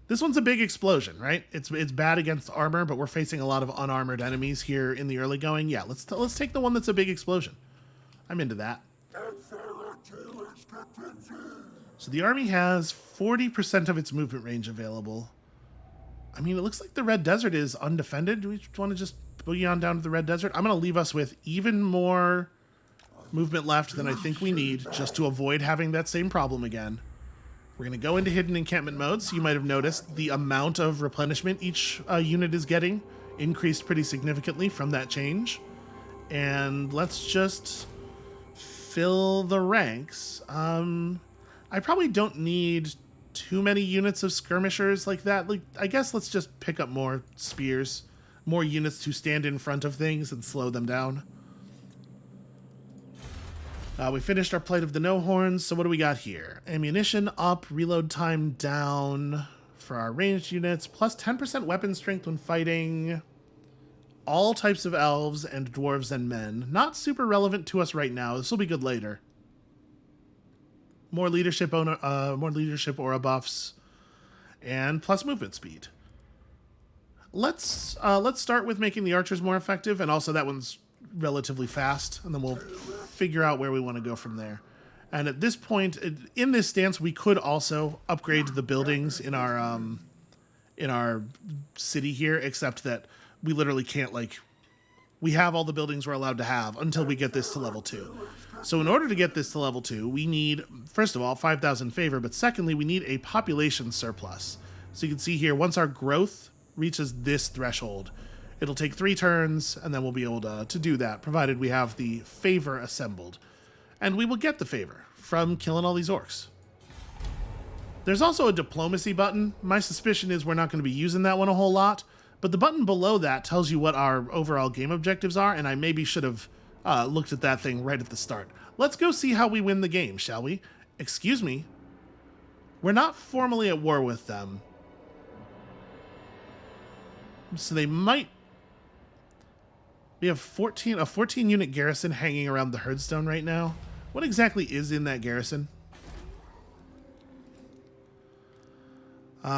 This one's a big explosion, right? It's bad against armor, but we're facing a lot of unarmored enemies here in the early going. Yeah, let's take the one that's a big explosion. I'm into that. So the army has 40% of its movement range available. I mean, it looks like the Red Desert is undefended. Do we want to just boogie on down to the Red Desert? I'm going to leave us with even more movement left than I think we need, just to avoid having that same problem again. We're going to go into hidden encampment mode, so you might have noticed the amount of replenishment each unit is getting increased pretty significantly from that change. And let's just fill the ranks. I probably don't need too many units of skirmishers like that. Like, I guess let's just pick up more spears, more units to stand in front of things and slow them down. We finished our Plight of the No-Horns, so what do we got here? Ammunition up, reload time down for our ranged units, plus 10% weapon strength when fighting all types of elves and dwarves and men. Not super relevant to us right now. This will be good later. More leadership aura buffs, and plus movement speed. Let's start with making the archers more effective, and also that one's relatively fast, and then we'll figure out where we want to go from there. And at this point, in this stance, we could also upgrade the buildings in our city here, except that we literally can't, like, we have all the buildings we're allowed to have until we get this to level 2. So in order to get this to level 2, we need, first of all, 5,000 favor, but secondly, we need a population surplus. So you can see here, once our growth reaches this threshold, it'll take 3 turns, and then we'll be able to do that, provided we have the favor assembled. And we will get the favor from killing all these orcs. There's also a diplomacy button. My suspicion is we're not going to be using that one a whole lot, but the button below that tells you what our overall game objectives are, and I maybe should have looked at that thing right at the start. Let's go see how we win the game, shall we? Excuse me. We're not formally at war with them. So they might... We have a 14 unit garrison hanging around the Herdstone right now. What exactly is in that garrison?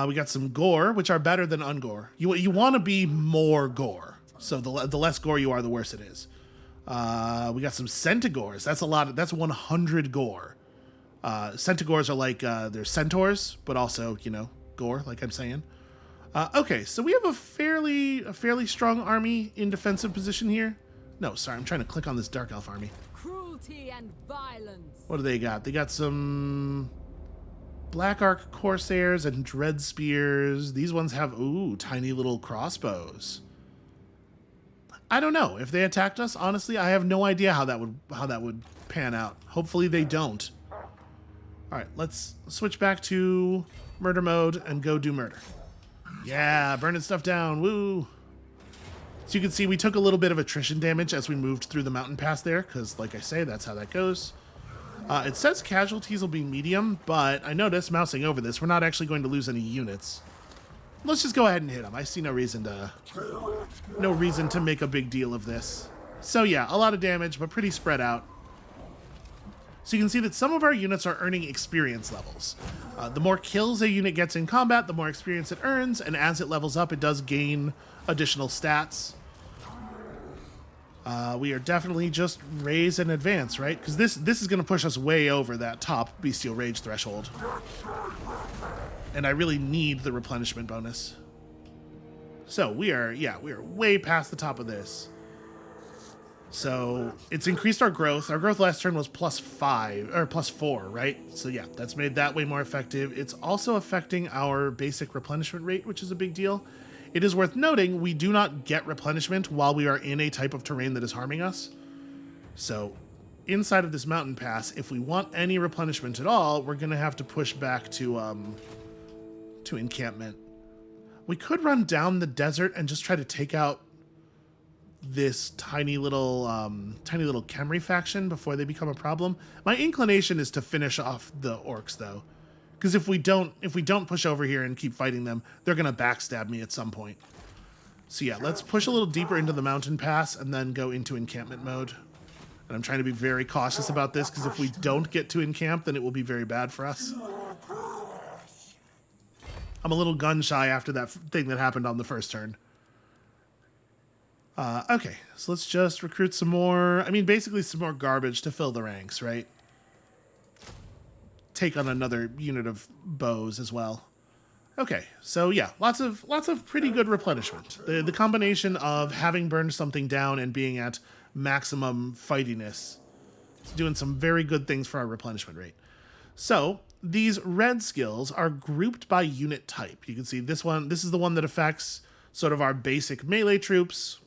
We got some gore, which are better than ungore. You want to be more gore. So the less gore you are, the worse it is. We got some centigores. That's a lot. That's 100 gore. Centigores are like they're centaurs, but also, you know, gore, like I'm saying. Okay, so we have a fairly strong army in defensive position here. No, sorry, I'm trying to click on this Dark Elf army. Cruelty and violence. What do they got? They got some Black Ark Corsairs and Dread Spears. These ones have, ooh, tiny little crossbows. I don't know. If they attacked us, honestly, I have no idea how that would pan out. Hopefully they don't. All right, let's switch back to murder mode and go do murder. Yeah, burning stuff down. Woo! So you can see we took a little bit of attrition damage as we moved through the mountain pass there, because, like I say, that's how that goes. It says casualties will be medium, but I noticed, mousing over this, we're not actually going to lose any units. Let's just go ahead and hit them. I see no reason to make a big deal of this. So yeah, a lot of damage, but pretty spread out. So you can see that some of our units are earning experience levels. The more kills a unit gets in combat, the more experience it earns, and as it levels up, it does gain additional stats. We are definitely just raise and advance, right? Because this is going to push us way over that top Bestial Rage threshold. And I really need the replenishment bonus. So we are way past the top of this. So it's increased our growth. Our growth last turn was +5 or +4, right? So yeah, that's made that way more effective. It's also affecting our basic replenishment rate, which is a big deal. It is worth noting we do not get replenishment while we are in a type of terrain that is harming us. So inside of this mountain pass, if we want any replenishment at all, we're going to have to push back to encampment. We could run down the desert and just try to take out this tiny little Khemri faction before they become a problem. My inclination is to finish off the orcs though, because if we don't push over here and keep fighting them, they're gonna backstab me at some point. So yeah, let's push a little deeper into the mountain pass and then go into encampment mode. And I'm trying to be very cautious about this because if we don't get to encamp, then it will be very bad for us. I'm a little gun shy after that thing that happened on the first turn. Okay, so let's just recruit some more. I mean, basically some more garbage to fill the ranks, right? Take on another unit of bows as well. Okay, so yeah, lots of pretty good replenishment. The combination of having burned something down and being at maximum fightiness is doing some very good things for our replenishment rate. So these red skills are grouped by unit type. You can see this one. This is the one that affects sort of our basic melee troops.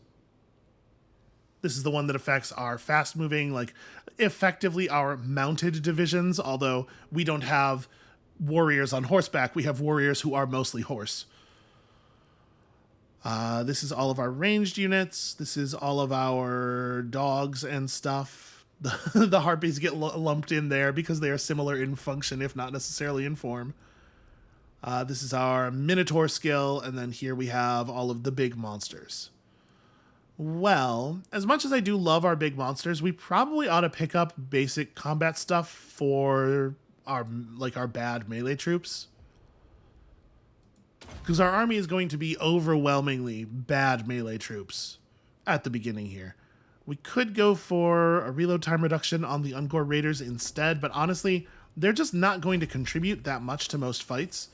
This is the one that affects our fast-moving, like, effectively our mounted divisions, although we don't have warriors on horseback. We have warriors who are mostly horse. This is all of our ranged units. This is all of our dogs and stuff. The harpies get lumped in there because they are similar in function, if not necessarily in form. This is our Minotaur skill, and then here we have all of the big monsters. Well, as much as I do love our big monsters, we probably ought to pick up basic combat stuff for our bad melee troops. Because our army is going to be overwhelmingly bad melee troops at the beginning here. We could go for a reload time reduction on the Ungor Raiders instead, but honestly, they're just not going to contribute that much to most fights.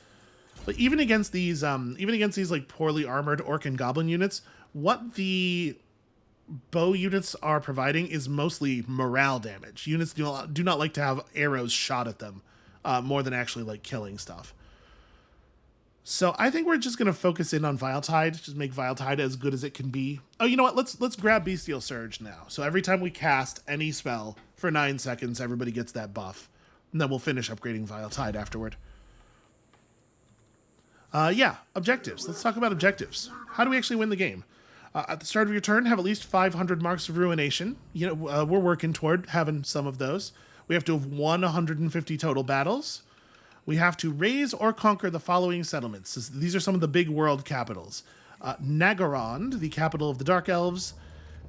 But even against these like poorly armored orc and goblin units, what the bow units are providing is mostly morale damage. Units do not like to have arrows shot at them more than actually like killing stuff. So I think we're just going to focus in on Viletide, just make Viletide as good as it can be. Oh, you know what? Let's grab Bestial Surge now. So every time we cast any spell for 9 seconds, everybody gets that buff. And then we'll finish upgrading Viletide afterward. Yeah, objectives. Let's talk about objectives. How do we actually win the game? At the start of your turn, have at least 500 marks of ruination. We're working toward having some of those. We have to have won 150 total battles. We have to raise or conquer the following settlements. These are some of the big world capitals. Nagorond, the capital of the Dark Elves.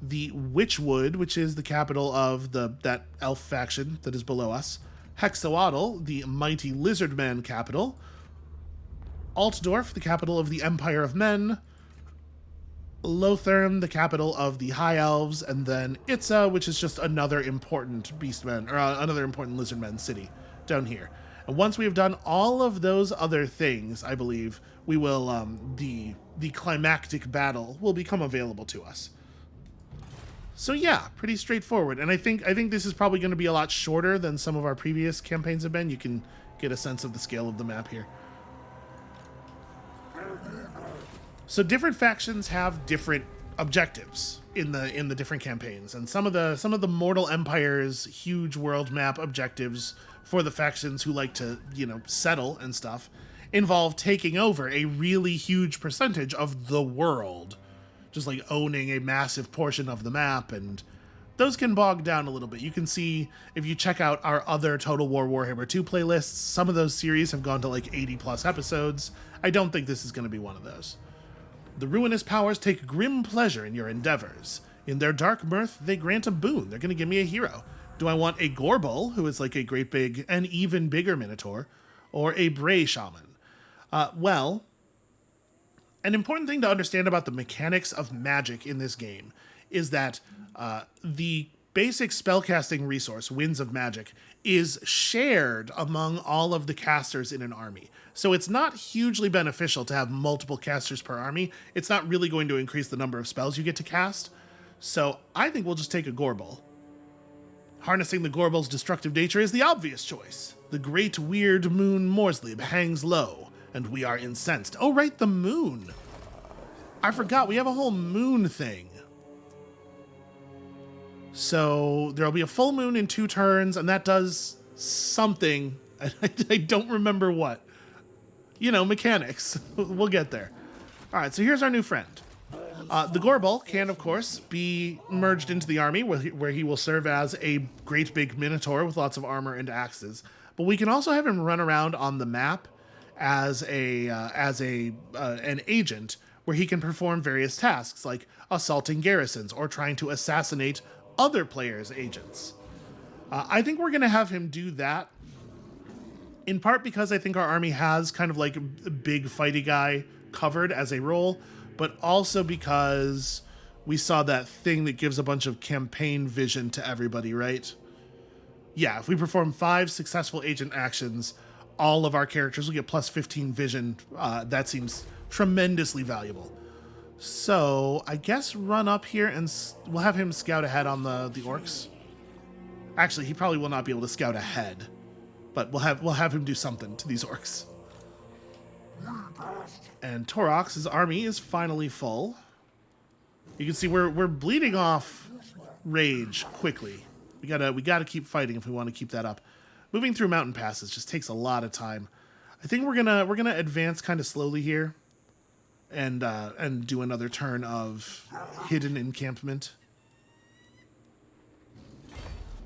The Witchwood, which is the capital of that elf faction that is below us. Hexoatl, the mighty Lizardman capital. Altdorf, the capital of the Empire of Men. Lothern, the capital of the High Elves, and then Itza, which is just another important Beastmen, or another important Lizardmen city down here. And once we have done all of those other things, I believe, we will, the climactic battle will become available to us. So yeah, pretty straightforward. And I think this is probably going to be a lot shorter than some of our previous campaigns have been. You can get a sense of the scale of the map here. So different factions have different objectives in the different campaigns, and some of the Mortal Empire's huge world map objectives for the factions who like to, settle and stuff, involve taking over a really huge percentage of the world, just like owning a massive portion of the map, and those can bog down a little bit. You can see if you check out our other Total War Warhammer 2 playlists, some of those series have gone to like 80 plus episodes. I don't think this is going to be one of those. The ruinous powers take grim pleasure in your endeavors. In their dark mirth, they grant a boon. They're going to give me a hero. Do I want a Gorbel, who is like a great big and even bigger Minotaur, or a Bray Shaman? Well, an important thing to understand about the mechanics of magic in this game is that the basic spellcasting resource, Winds of Magic, is shared among all of the casters in an army. So it's not hugely beneficial to have multiple casters per army. It's not really going to increase the number of spells you get to cast. So I think we'll just take a Gorbel. Harnessing the Gorbel's destructive nature is the obvious choice. The great weird moon Morslib hangs low, and we are incensed. Oh, right, the moon. I forgot, we have a whole moon thing. So there'll be a full moon in 2 turns, and that does something. I don't remember what. You know, mechanics. We'll get there. All right, so here's our new friend. The Gorbel can, of course, be merged into the army, where he will serve as a great big Minotaur with lots of armor and axes. But we can also have him run around on the map as an agent, where he can perform various tasks, like assaulting garrisons or trying to assassinate other players' agents. I think we're going to have him do that, in part because I think our army has kind of like a big fighty guy covered as a role, but also because we saw that thing that gives a bunch of campaign vision to everybody, right? Yeah, if we perform 5 successful agent actions, all of our characters will get plus 15 vision. That seems tremendously valuable. So I guess run up here and we'll have him scout ahead on the orcs. Actually, he probably will not be able to scout ahead, but we'll have him do something to these orcs. And Taurox's army is finally full. You can see we're bleeding off rage quickly. We gotta keep fighting if we want to keep that up. Moving through mountain passes just takes a lot of time. I think we're gonna advance kind of slowly here, and do another turn of hidden encampment,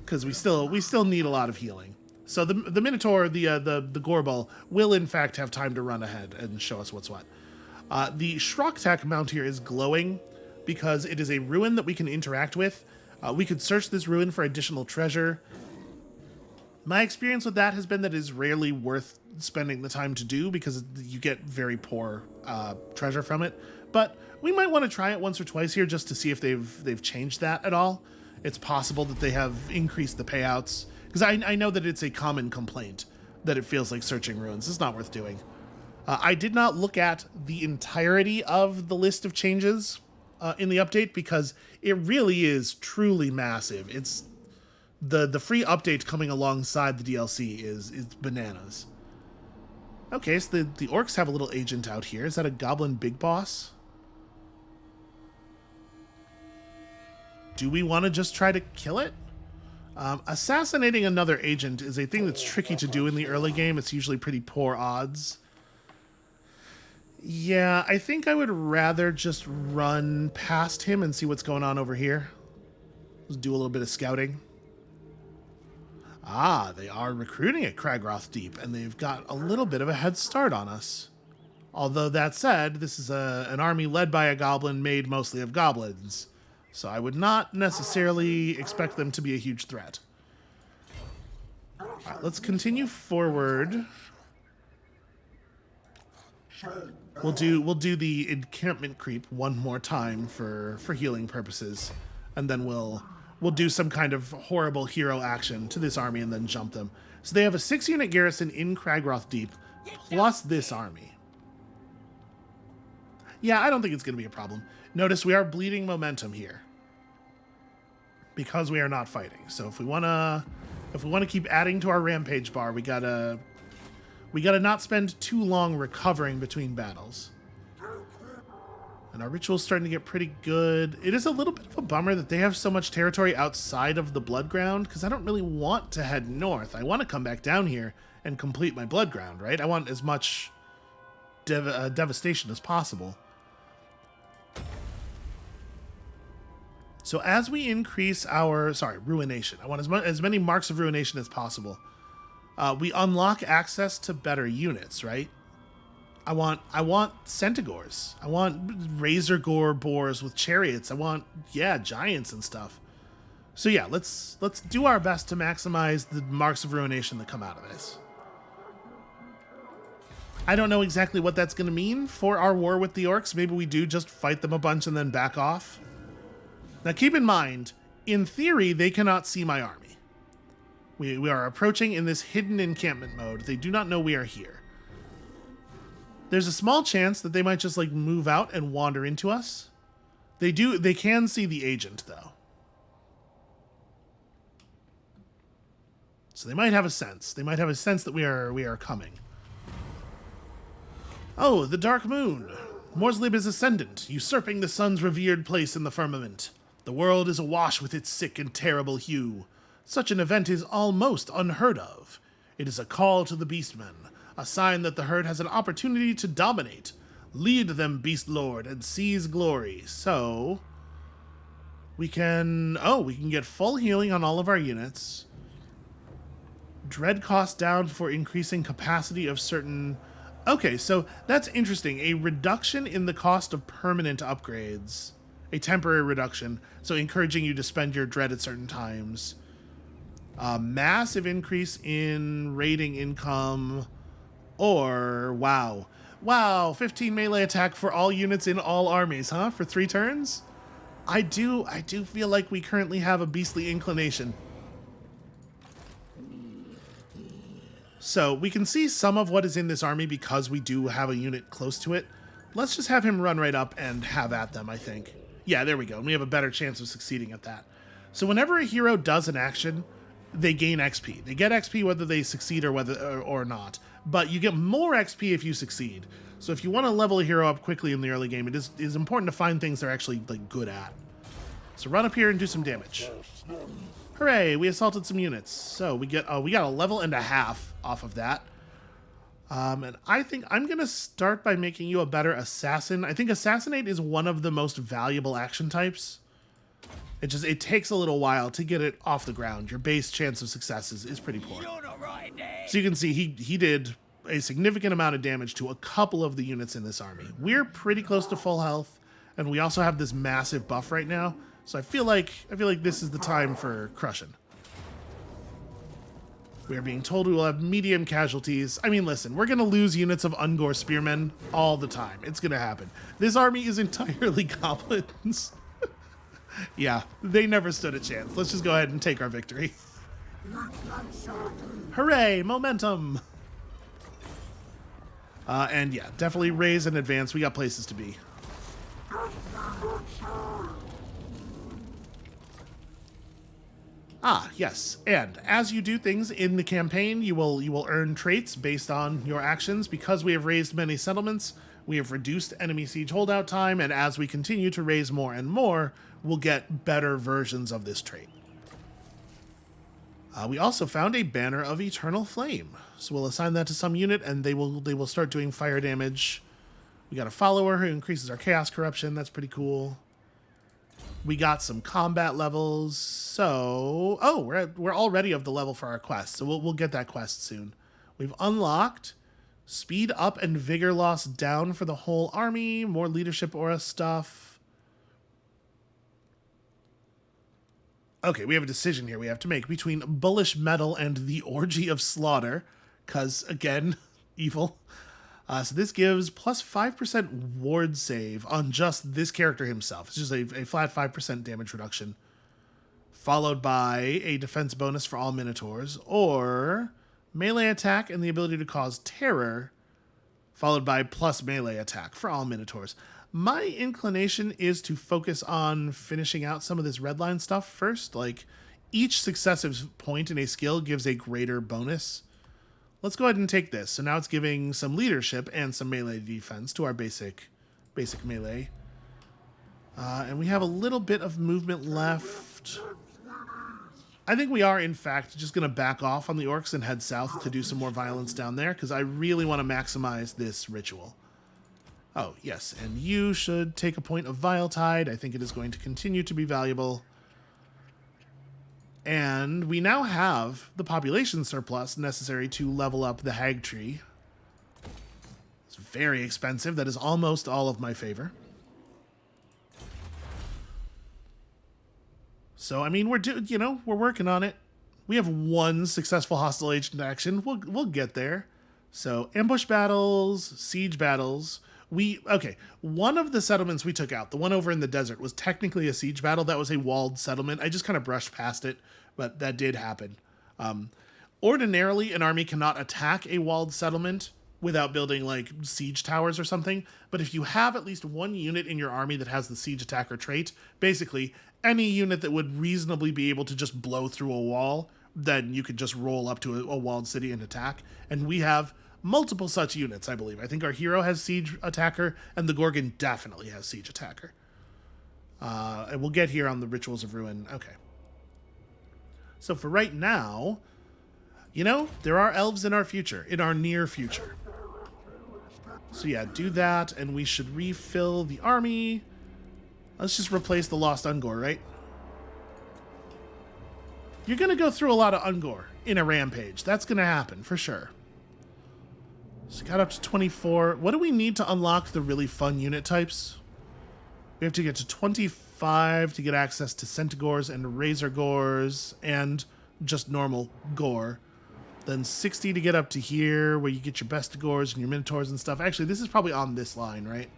because we still need a lot of healing. So the Minotaur, the Gorbel, will in fact have time to run ahead and show us what's what. The Shroktak mount here is glowing because it is a ruin that we can interact with. We could search this ruin for additional treasure. My experience with that has been that it is rarely worth spending the time to do because you get very poor treasure from it. But we might want to try it once or twice here just to see if they've changed that at all. It's possible that they have increased the payouts, because I know that it's a common complaint that it feels like searching ruins. It's not worth doing. I did not look at the entirety of the list of changes in the update because it really is truly massive. It's the free update coming alongside the DLC is bananas. Okay, so the orcs have a little agent out here. Is that a goblin big boss? Do we want to just try to kill it? Assassinating another agent is a thing that's tricky to do in the early game. It's usually pretty poor odds. Yeah, I think I would rather just run past him and see what's going on over here. Let's do a little bit of scouting. Ah, they are recruiting at Cragroth Deep, and they've got a little bit of a head start on us. Although that said, this is an army led by a goblin made mostly of goblins, so I would not necessarily expect them to be a huge threat. All right, let's continue forward. We'll do the encampment creep one more time for healing purposes, and then we'll do some kind of horrible hero action to this army and then jump them. So they have a 6-unit garrison in Cragroth Deep, plus this army. Yeah, I don't think it's going to be a problem. Notice we are bleeding momentum here because we are not fighting. So if we want to keep adding to our Rampage bar, we gotta not spend too long recovering between battles. And our ritual's starting to get pretty good. It is a little bit of a bummer that they have so much territory outside of the Blood Ground, because I don't really want to head north. I want to come back down here and complete my Blood Ground, right? I want as much devastation as possible. So as we increase our, ruination. I want as many marks of ruination as possible. We unlock access to better units, right? I want Centigores. I want Razor Gore boars with chariots. I want, giants and stuff. So yeah, let's do our best to maximize the marks of ruination that come out of this. I don't know exactly what that's going to mean for our war with the orcs. Maybe we do just fight them a bunch and then back off. Now keep in mind, in theory, they cannot see my army. We are approaching in this hidden encampment mode. They do not know we are here. There's a small chance that they might just like move out and wander into us. They can see the agent though. So they might have a sense. They might have a sense that we are coming. Oh, the dark moon. Morslib is ascendant, usurping the sun's revered place in the firmament. The world is awash with its sick and terrible hue. Such an event is almost unheard of. It is a call to the Beastmen, a sign that the herd has an opportunity to dominate. Lead them, Beast Lord, and seize glory. So we can get full healing on all of our units. Dread cost down for increasing capacity of certain... Okay, so that's interesting. A reduction in the cost of permanent upgrades. A temporary reduction, so encouraging you to spend your dread at certain times. Massive increase in raiding income, or wow, 15 melee attack for all units in all armies, huh? For 3 turns? I do feel like we currently have a beastly inclination. So we can see some of what is in this army because we do have a unit close to it. Let's just have him run right up and have at them, I think. Yeah, there we go. And we have a better chance of succeeding at that. So whenever a hero does an action, they gain XP. They get XP whether they succeed or not. But you get more XP if you succeed. So if you want to level a hero up quickly in the early game, it is important to find things they're actually like good at. So run up here and do some damage. Hooray, we assaulted some units. So we got a level and a half off of that. And I think I'm going to start by making you a better assassin. I think assassinate is one of the most valuable action types. It takes a little while to get it off the ground. Your base chance of success is pretty poor. So you can see he did a significant amount of damage to a couple of the units in this army. We're pretty close to full health, and we also have this massive buff right now. So I feel like this is the time for crushing. We are being told we will have medium casualties. I mean, listen, we're going to lose units of Ungor spearmen all the time. It's going to happen. This army is entirely goblins. Yeah, they never stood a chance. Let's just go ahead and take our victory. Hooray, momentum! And yeah, definitely raise and advance. We got places to be. Ah, yes, and as you do things in the campaign, you will earn traits based on your actions. Because we have raised many settlements, we have reduced enemy siege holdout time, and as we continue to raise more and more, we'll get better versions of this trait. We also found a banner of eternal flame, so we'll assign that to some unit, and they will start doing fire damage. We got a follower who increases our chaos corruption. That's pretty cool. We got some combat levels, so we're already of the level for our quest, so we'll get that quest soon. We've unlocked speed up and vigor loss down for the whole army, more leadership aura stuff. Okay, we have a decision here we have to make between bullish metal and the orgy of slaughter, because again, evil. So this gives plus 5% ward save on just this character himself. It's just a flat 5% damage reduction, followed by a defense bonus for all minotaurs, or melee attack and the ability to cause terror, followed by plus melee attack for all minotaurs. My inclination is to focus on finishing out some of this redline stuff first. Like, each successive point in a skill gives a greater bonus. Let's go ahead and take this. So now it's giving some leadership and some melee defense to our basic melee. And we have a little bit of movement left. I think we are, in fact, just going to back off on the orcs and head south to do some more violence down there, because I really want to maximize this ritual. Oh, yes, and you should take a point of Vile Tide. I think it is going to continue to be valuable. And we now have the population surplus necessary to level up the Hag Tree. It's very expensive. That is almost all of my favor. So, I mean, we're working on it. We have one successful hostile agent action. We'll get there. So, ambush battles, siege battles. One of the settlements we took out, the one over in the desert, was technically a siege battle. That was a walled settlement. I just kind of brushed past it, but that did happen. Ordinarily, an army cannot attack a walled settlement without building like siege towers or something. But if you have at least one unit in your army that has the siege attacker trait, basically any unit that would reasonably be able to just blow through a wall, then you could just roll up to a walled city and attack. And we have multiple such units, I believe. I think our hero has siege attacker, and the Gorgon definitely has siege attacker. And we'll get here on the Rituals of Ruin. Okay. So for right now, there are elves in our future, in our near future. So yeah, do that, and we should refill the army. Let's just replace the lost Ungor, right? You're going to go through a lot of Ungor in a Rampage. That's going to happen, for sure. So got up to 24. What do we need to unlock the really fun unit types? We have to get to 25 to get access to Centigores and Razor Gores and just normal Gore. Then 60 to get up to here, where you get your Bestigores and your Minotaurs and stuff. Actually, this is probably on this line, right?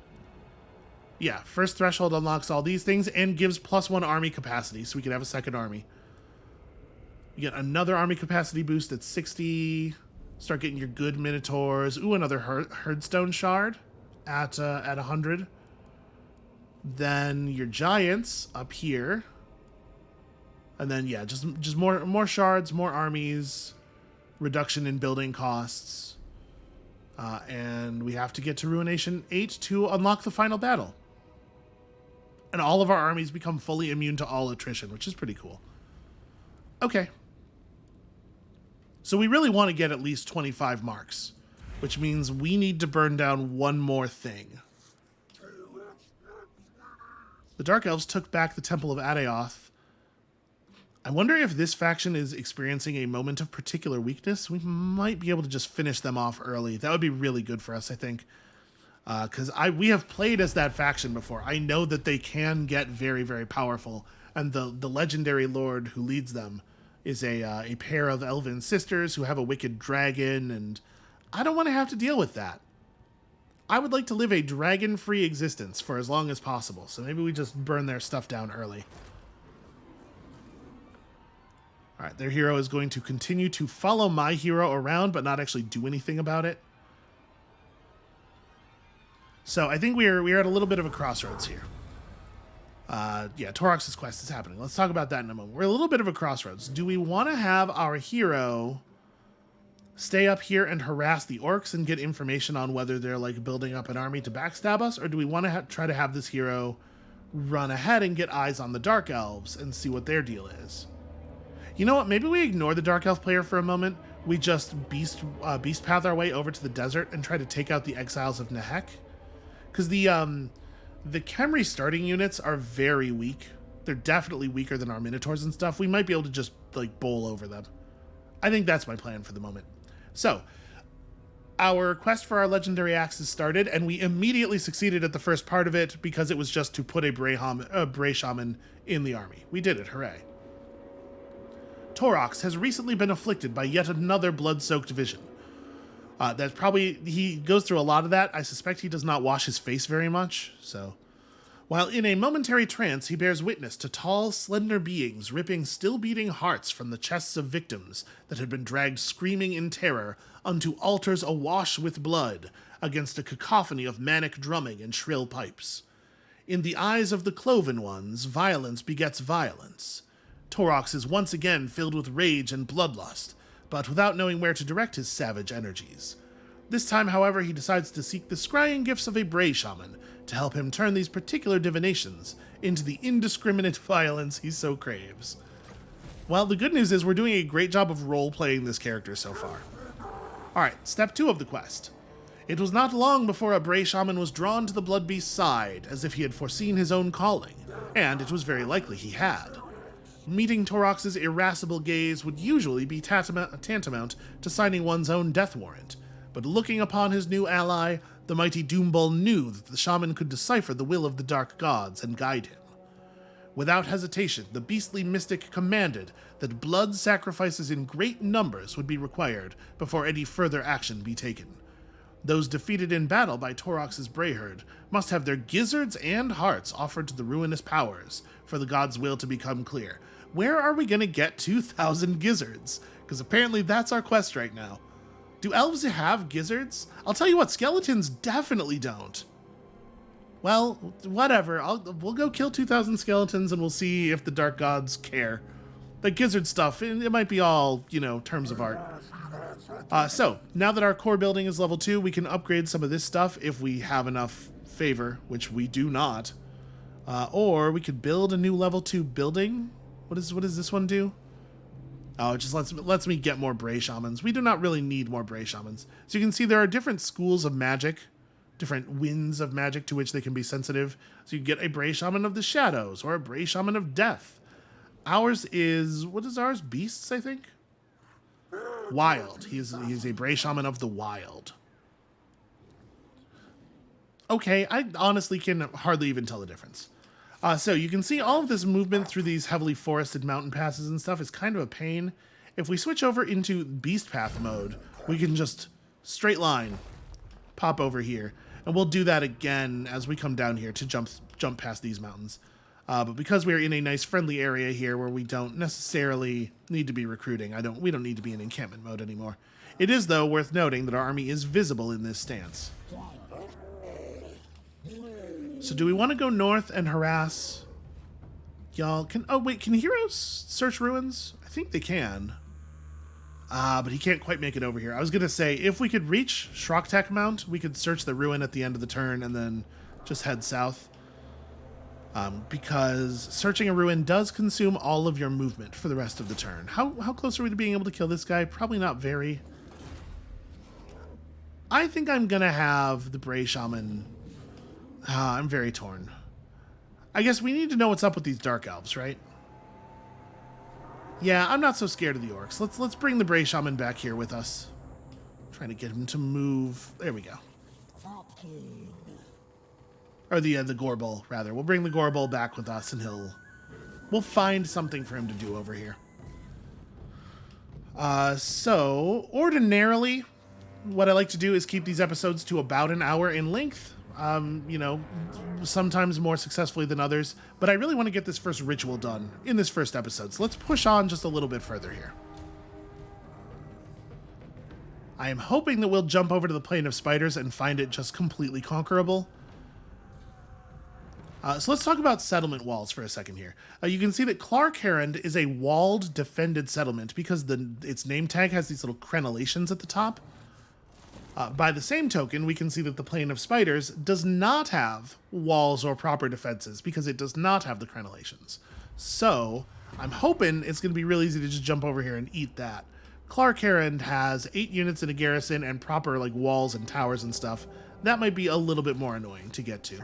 Yeah, first threshold unlocks all these things and gives +1 army capacity, so we can have a second army. You get another army capacity boost at 60. Start getting your good Minotaurs. Ooh, another Herdstone Shard at 100. Then your Giants up here. And then, yeah, just more shards, more armies, reduction in building costs. And we have to get to Ruination 8 to unlock the final battle. And all of our armies become fully immune to all attrition, which is pretty cool. Okay. So we really want to get at least 25 marks, which means we need to burn down one more thing. The Dark Elves took back the Temple of Adaoth. I wonder if this faction is experiencing a moment of particular weakness. We might be able to just finish them off early. That would be really good for us, I think. Because we have played as that faction before. I know that they can get very, very powerful. And the legendary lord who leads them is a pair of elven sisters who have a wicked dragon. And I don't want to have to deal with that. I would like to live a dragon-free existence for as long as possible. So maybe we just burn their stuff down early. All right, their hero is going to continue to follow my hero around, but not actually do anything about it. So I think we are at a little bit of a crossroads here. Yeah, Taurox's quest is happening. Let's talk about that in a moment. We're a little bit of a crossroads. Do we want to have our hero stay up here and harass the orcs and get information on whether they're like building up an army to backstab us, or do we want to try to have this hero run ahead and get eyes on the Dark Elves and see what their deal is? You know what? Maybe we ignore the Dark Elf player for a moment. We just beast path our way over to the desert and try to take out the Exiles of Nehek. Because the Khemri starting units are very weak. They're definitely weaker than our Minotaurs and stuff. We might be able to just like bowl over them. I think that's my plan for the moment. So, our quest for our legendary axes started, and we immediately succeeded at the first part of it because it was just to put a Bray Shaman in the army. We did it, hooray. Taurox has recently been afflicted by yet another blood-soaked vision. He goes through a lot of that. I suspect he does not wash his face very much, so. While in a momentary trance, he bears witness to tall, slender beings ripping still-beating hearts from the chests of victims that had been dragged screaming in terror unto altars awash with blood against a cacophony of manic drumming and shrill pipes. In the eyes of the cloven ones, violence begets violence. Taurox is once again filled with rage and bloodlust, but without knowing where to direct his savage energies. This time, however, he decides to seek the scrying gifts of a Bray Shaman to help him turn these particular divinations into the indiscriminate violence he so craves. Well, the good news is we're doing a great job of role-playing this character so far. Alright, step 2 of the quest. It was not long before a Bray Shaman was drawn to the Blood Beast's side, as if he had foreseen his own calling, and it was very likely he had. Meeting Taurox's irascible gaze would usually be tantamount to signing one's own death warrant, but looking upon his new ally, the mighty Doombull knew that the shaman could decipher the will of the dark gods and guide him. Without hesitation, the beastly mystic commanded that blood sacrifices in great numbers would be required before any further action be taken. Those defeated in battle by Taurox's Brayherd must have their gizzards and hearts offered to the ruinous powers for the god's will to become clear. Where are we going to get 2,000 gizzards? Because apparently that's our quest right now. Do elves have gizzards? I'll tell you what, skeletons definitely don't. Well, whatever. We'll go kill 2,000 skeletons and we'll see if the dark gods care. The gizzard stuff, it might be all, terms of art. So, now that our core building is level 2, we can upgrade some of this stuff if we have enough favor, which we do not. Or we could build a new level 2 building. What does this one do? Oh, it just lets me get more Bray Shamans. We do not really need more Bray Shamans. So you can see there are different schools of magic, different winds of magic to which they can be sensitive. So you get a Bray Shaman of the Shadows or a Bray Shaman of Death. Ours is, what is ours? Beasts, I think? Wild. He's a Bray Shaman of the Wild. Okay, I honestly can hardly even tell the difference. So you can see all of this movement through these heavily forested mountain passes and stuff is kind of a pain. If we switch over into Beast Path mode, we can just straight line pop over here. And we'll do that again as we come down here to jump past these mountains. But because we're in a nice friendly area here where we don't necessarily need to be recruiting, we don't need to be in encampment mode anymore. It is, though, worth noting that our army is visible in this stance. So do we want to go north and harass y'all? Can heroes search ruins? I think they can. But he can't quite make it over here. I was going to say, if we could reach Shroktak Mount, we could search the ruin at the end of the turn and then just head south. Because searching a ruin does consume all of your movement for the rest of the turn. How close are we to being able to kill this guy? Probably not very. I think I'm going to have the Bray Shaman. I'm very torn. I guess we need to know what's up with these dark elves, right? Yeah, I'm not so scared of the orcs. Let's bring the Bray Shaman back here with us. Trying to get him to move. There we go. Or the Gorbel, rather. We'll bring the Gorbel back with us, and we'll find something for him to do over here. So ordinarily, what I like to do is keep these episodes to about an hour in length. Sometimes more successfully than others, but I really want to get this first ritual done in this first episode. So let's push on just a little bit further here. I am hoping that we'll jump over to the Plain of Spiders and find it just completely conquerable. So let's talk about settlement walls for a second here. You can see that Clarkherand is a walled, defended settlement because its name tag has these little crenellations at the top. By the same token, we can see that the Plain of Spiders does not have walls or proper defenses because it does not have the crenellations. So I'm hoping it's going to be real easy to just jump over here and eat that. Clarkherand has 8 units in a garrison and proper walls and towers and stuff. That might be a little bit more annoying to get to.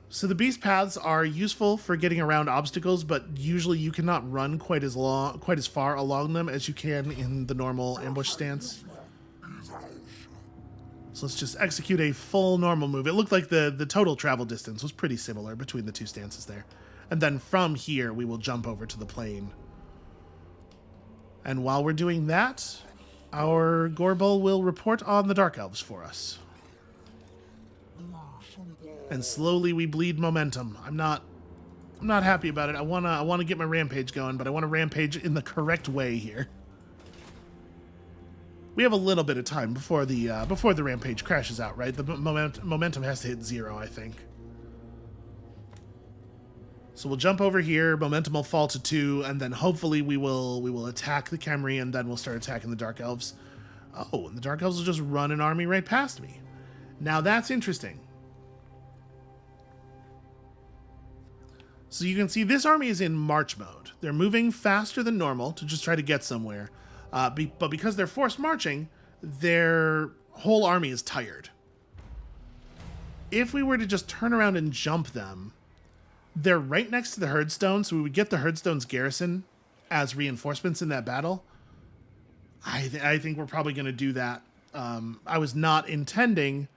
So the beast paths are useful for getting around obstacles, but usually you cannot run quite as far along them as you can in the normal ambush stance. So let's just execute a full normal move. It looked like the total travel distance was pretty similar between the two stances there. And then from here, we will jump over to the plain. And while we're doing that, our Gorbel will report on the Dark Elves for us. And slowly we bleed momentum. I'm not happy about it. I wanna get my rampage going, but I want to rampage in the correct way here. We have a little bit of time before the rampage crashes out, right? The momentum has to hit 0, I think. So we'll jump over here, momentum will fall to 2, and then hopefully we will attack the Khemri, and then we'll start attacking the Dark Elves. Oh, and the Dark Elves will just run an army right past me. Now that's interesting. So you can see this army is in march mode. They're moving faster than normal to just try to get somewhere. But because they're forced marching, their whole army is tired. If we were to just turn around and jump them, they're right next to the Herdstone, so we would get the Herdstone's garrison as reinforcements in that battle. I think we're probably going to do that. I was not intending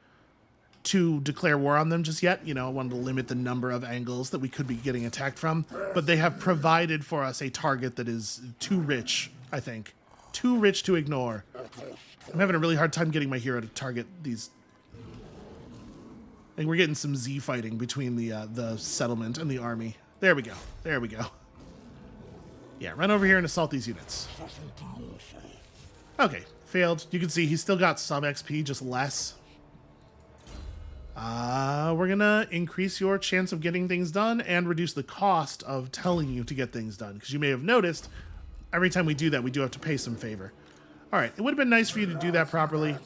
to declare war on them just yet. You know, I wanted to limit the number of angles that we could be getting attacked from. But they have provided for us a target that is too rich, I think. Too rich to ignore. I'm having a really hard time getting my hero to target these. I think we're getting some Z fighting between the settlement and the army. There we go. There we go. Yeah, run over here and assault these units. Okay, failed. You can see he's still got some XP, just less. We're gonna increase your chance of getting things done and reduce the cost of telling you to get things done. Because you may have noticed, every time we do that, we do have to pay some favor. All right, it would have been nice for you to do that properly.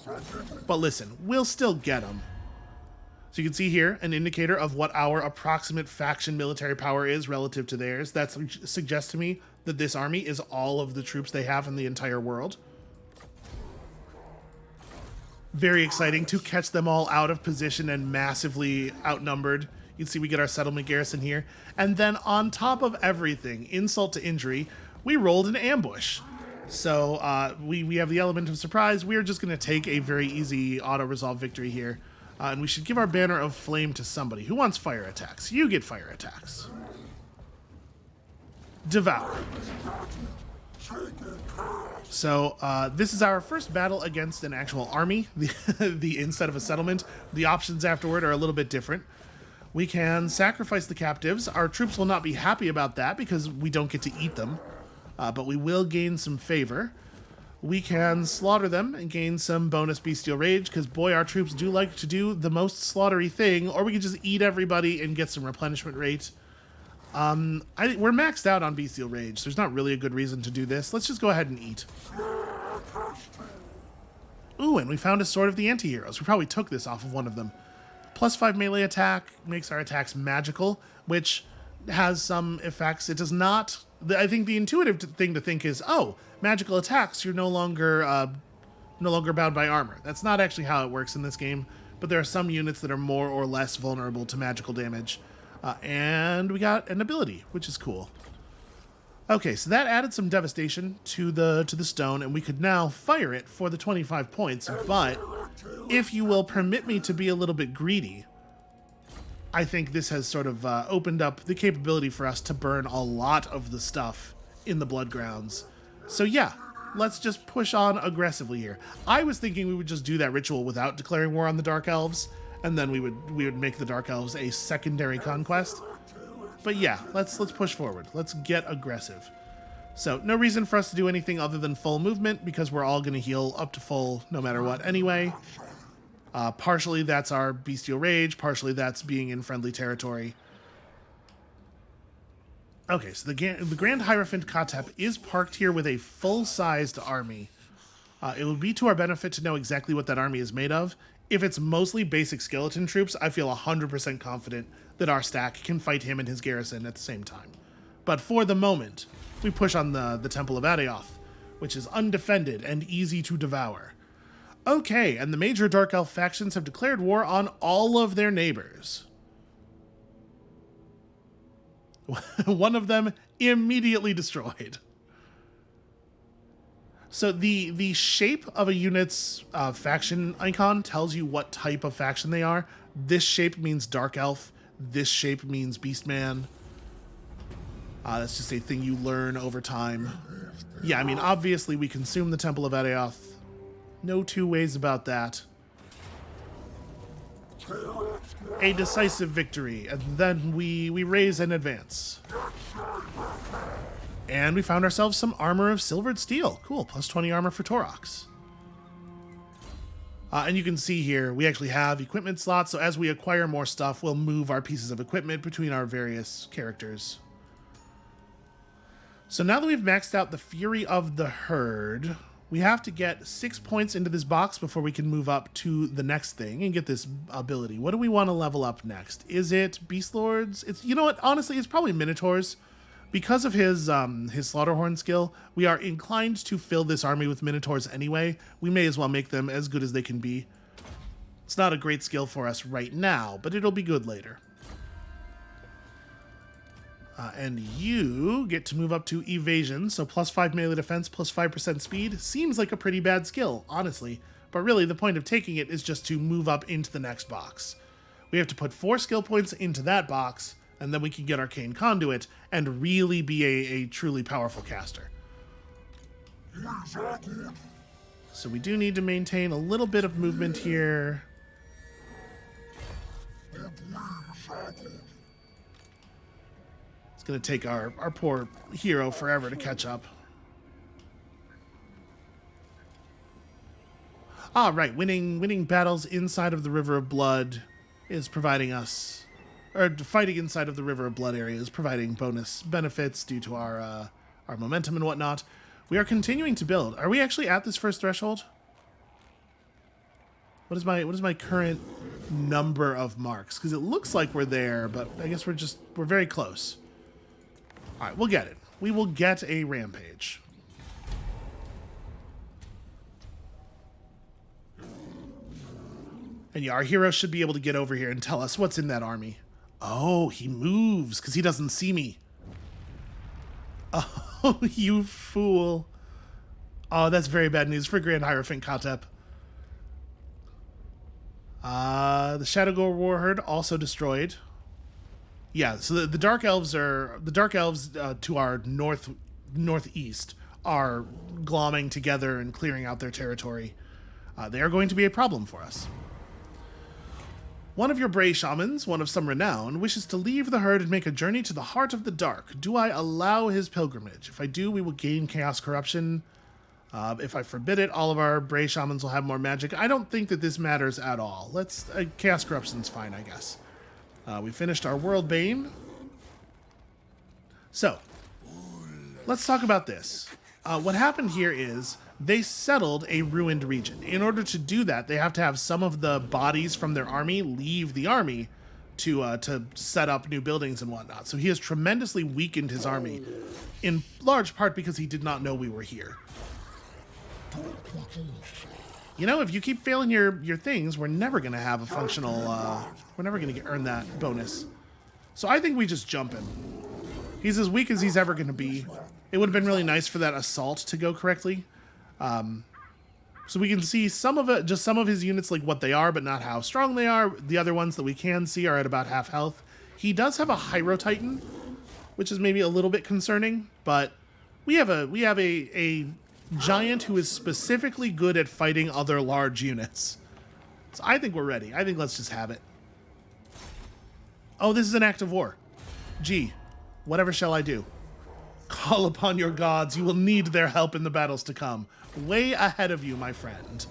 But listen, we'll still get them. So you can see here an indicator of what our approximate faction military power is relative to theirs. That suggests to me that this army is all of the troops they have in the entire world. Very exciting to catch them all out of position and massively outnumbered. You can see we get our settlement garrison here. And then on top of everything, insult to injury, we rolled an ambush. So we have the element of surprise. We're just going to take a very easy auto-resolve victory here. And we should give our banner of flame to somebody. Who wants fire attacks? You get fire attacks. Devour. So this is our first battle against an actual army, instead of a settlement. The options afterward are a little bit different. We can sacrifice the captives. Our troops will not be happy about that because we don't get to eat them, but we will gain some favor. We can slaughter them and gain some bonus bestial rage because, boy, our troops do like to do the most slaughtery thing, or we can just eat everybody and get some replenishment rate. We're maxed out on bestial rage, so there's not really a good reason to do this. Let's just go ahead and eat. Ooh, and we found a Sword of the Anti-Heroes. We probably took this off of one of them. +5 melee attack makes our attacks magical, which has some effects. It does not... I think the intuitive thing to think is, oh, magical attacks, you're no longer bound by armor. That's not actually how it works in this game, but there are some units that are more or less vulnerable to magical damage. And we got an ability, which is cool. Okay, so that added some devastation to the stone, and we could now fire it for the 25 points, but if you will permit me to be a little bit greedy, I think this has sort of opened up the capability for us to burn a lot of the stuff in the blood grounds. So yeah, let's just push on aggressively here. I was thinking we would just do that ritual without declaring war on the Dark Elves, and then we would make the Dark Elves a secondary conquest. But yeah, let's push forward. Let's get aggressive. So no reason for us to do anything other than full movement because we're all going to heal up to full no matter what anyway. Partially that's our bestial rage, partially that's being in friendly territory. Okay, so the Grand Hierophant Katep is parked here with a full-sized army. It would be to our benefit to know exactly what that army is made of. If it's mostly basic skeleton troops, I feel 100% confident that our stack can fight him and his garrison at the same time. But for the moment, we push on the Temple of Adeoth, which is undefended and easy to devour. Okay, and the major Dark Elf factions have declared war on all of their neighbors. One of them immediately destroyed. So the shape of a unit's faction icon tells you what type of faction they are. This shape means Dark Elf. This shape means Beastman. That's just a thing you learn over time. Yeah, I mean, obviously we consume the Temple of Adeoth. No two ways about that. A decisive victory, and then we raise and advance. And we found ourselves some armor of silvered steel. Cool, +20 armor for Taurox. And you can see here, we actually have equipment slots, so as we acquire more stuff, we'll move our pieces of equipment between our various characters. So now that we've maxed out the Fury of the Horde, we have to get 6 points into this box before we can move up to the next thing and get this ability. What do we want to level up next? Is it Beast Lords? It's, you know what, honestly, it's probably Minotaurs. Because of his Slaughterhorn skill, we are inclined to fill this army with Minotaurs anyway. We may as well make them as good as they can be. It's not a great skill for us right now, but it'll be good later. And you get to move up to Evasion, so +5 melee defense, +5% speed. Seems like a pretty bad skill, honestly. but really the point of taking it is just to move up into the next box. We have to put 4 skill points into that box, and then we can get Arcane Conduit and really be a truly powerful caster. So we do need to maintain a little bit of movement here. It's going to take our poor hero forever to catch up. Ah, right. Winning battles inside of the River of Blood is providing us... Or fighting inside of the River of Blood area is providing bonus benefits due to our momentum and whatnot. We are continuing to build. Are we actually at this first threshold? What is my current number of marks? Because it looks like we're there, but I guess we're very close. All right, we'll get it. We will get a Rampage. And yeah, our hero should be able to get over here and tell us what's in that army. Oh, he moves because he doesn't see me. Oh, you fool. Oh, that's very bad news for Grand Hierophant Katep. The Shadowgore Warhorde also destroyed. Yeah, so the Dark Elves to our northeast are glomming together and clearing out their territory. They are going to be a problem for us. One of your Bray Shamans, one of some renown, wishes to leave the herd and make a journey to the heart of the dark. Do I allow his pilgrimage? If I do, we will gain Chaos Corruption. If I forbid it, all of our Bray Shamans will have more magic. I don't think that this matters at all. Chaos Corruption's fine, I guess. We finished our World Bane. So, let's talk about this. What happened here is they settled a ruined region. In order to do that, they have to have some of the bodies from their army leave the army to set up new buildings and whatnot. So he has tremendously weakened his army, in large part because he did not know we were here. You know, if you keep failing your things, we're never going to have a functional... we're never going to earn that bonus. So I think we just jump him. He's as weak as he's ever going to be. It would have been really nice for that assault to go correctly. So we can see some of his units, like what they are, but not how strong they are. The other ones that we can see are at about half health. He does have a Hyro Titan, which is maybe a little bit concerning, but we have a giant who is specifically good at fighting other large units. So I think we're ready. I think let's just have it. Oh, this is an act of war. Gee, whatever shall I do? Call upon your gods. You will need their help in the battles to come. Way ahead of you, my friend.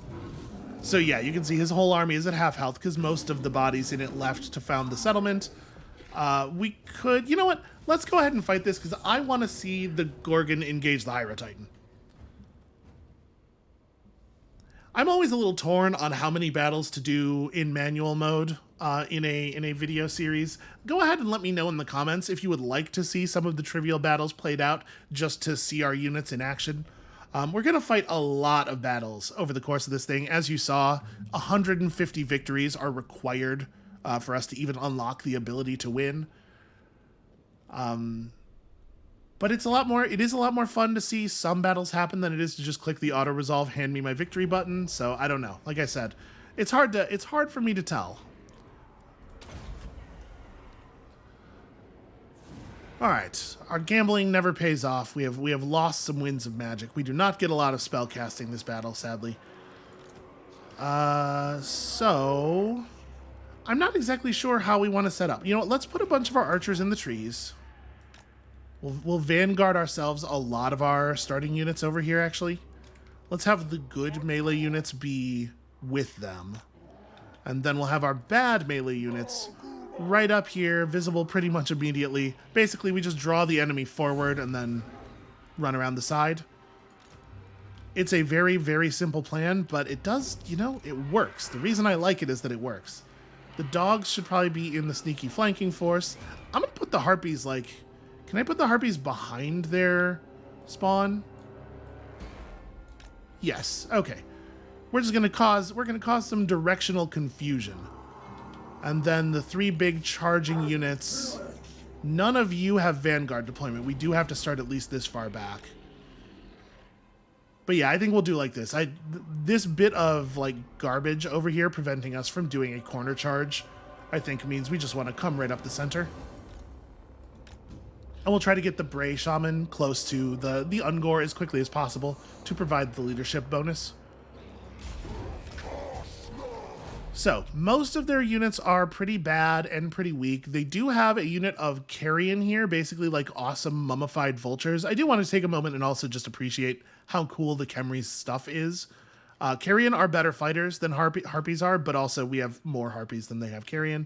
So yeah, you can see his whole army is at half health because most of the bodies in it left to found the settlement. We could... You know what? Let's go ahead and fight this because I want to see the Gorgon engage the Hyro Titan. I'm always a little torn on how many battles to do in manual mode in a video series. Go ahead and let me know in the comments if you would like to see some of the trivial battles played out just to see our units in action. We're going to fight a lot of battles over the course of this thing. As you saw, 150 victories are required for us to even unlock the ability to win. But it is a lot more fun to see some battles happen than it is to just click the auto resolve, hand me my victory button. So I don't know. Like I said, it's hard for me to tell. All right, our gambling never pays off. We have lost some winds of magic. We do not get a lot of spell casting this battle, sadly. So I'm not exactly sure how we want to set up. You know what? Let's put a bunch of our archers in the trees. We'll vanguard ourselves a lot of our starting units over here, actually. Let's have the good melee units be with them. And then we'll have our bad melee units right up here, visible pretty much immediately. Basically, we just draw the enemy forward and then run around the side. It's a very, very simple plan, but it does, you know, it works. The reason I like it is that it works. The dogs should probably be in the sneaky flanking force. I'm going to put the harpies, like... Can I put the harpies behind their spawn? Yes. Okay. We're gonna cause some directional confusion. And then the 3 big charging units. None of you have Vanguard deployment. We do have to start at least this far back. But yeah, I think we'll do like this. This bit of like garbage over here preventing us from doing a corner charge, I think means we just want to come right up the center. And we'll try to get the Bray Shaman close to the Ungor as quickly as possible to provide the leadership bonus. So, most of their units are pretty bad and pretty weak. They do have a unit of carrion here, basically like awesome mummified vultures. I do want to take a moment and also just appreciate how cool the Khemri's stuff is. Carrion are better fighters than Harpies are, but also we have more Harpies than they have carrion.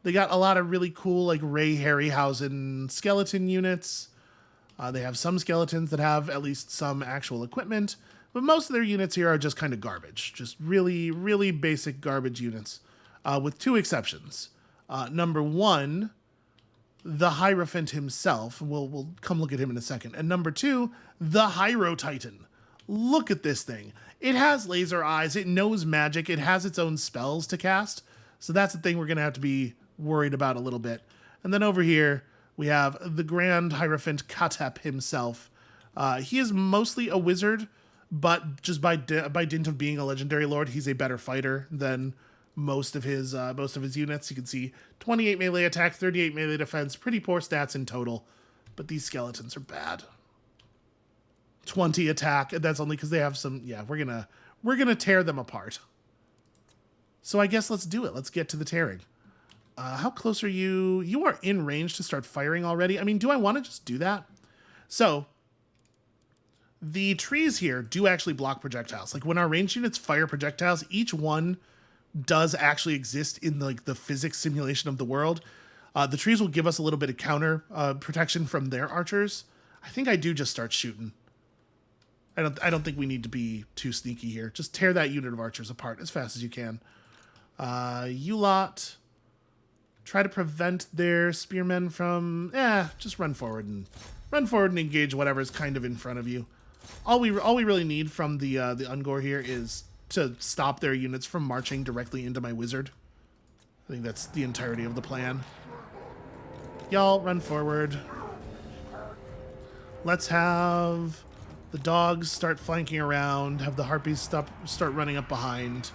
They got a lot of really cool like Ray Harryhausen skeleton units. They have some skeletons that have at least some actual equipment. But most of their units here are just kind of garbage. Just really, really basic garbage units. With two exceptions. Number one, the Hierophant himself. We'll come look at him in a second. And number two, the Hyro Titan. Look at this thing. It has laser eyes. It knows magic. It has its own spells to cast. So that's the thing we're going to have to be worried about a little bit. And then over here, we have the Grand Hierophant Katep himself. He is mostly a wizard, but just by dint of being a legendary lord, he's a better fighter than most of his units. You can see 28 melee attack, 38 melee defense, pretty poor stats in total. But these skeletons are bad. 20 attack, and that's only because they have some. Yeah, we're gonna tear them apart. So I guess let's do it. Let's get to the tearing. How close are you? You are in range to start firing already. I mean, do I want to just do that? So. The trees here do actually block projectiles. Like when our ranged units fire projectiles, each one does actually exist in like the physics simulation of the world. The trees will give us a little bit of counter protection from their archers. I think I do just start shooting. I don't think we need to be too sneaky here. Just tear that unit of archers apart as fast as you can. You lot, try to prevent their spearmen from just run forward and engage whatever's kind of in front of you. All we really need from the Ungor here is to stop their units from marching directly into my wizard. I think that's the entirety of the plan. Y'all run forward. Let's have the dogs start flanking around, have the Harpies start running up behind.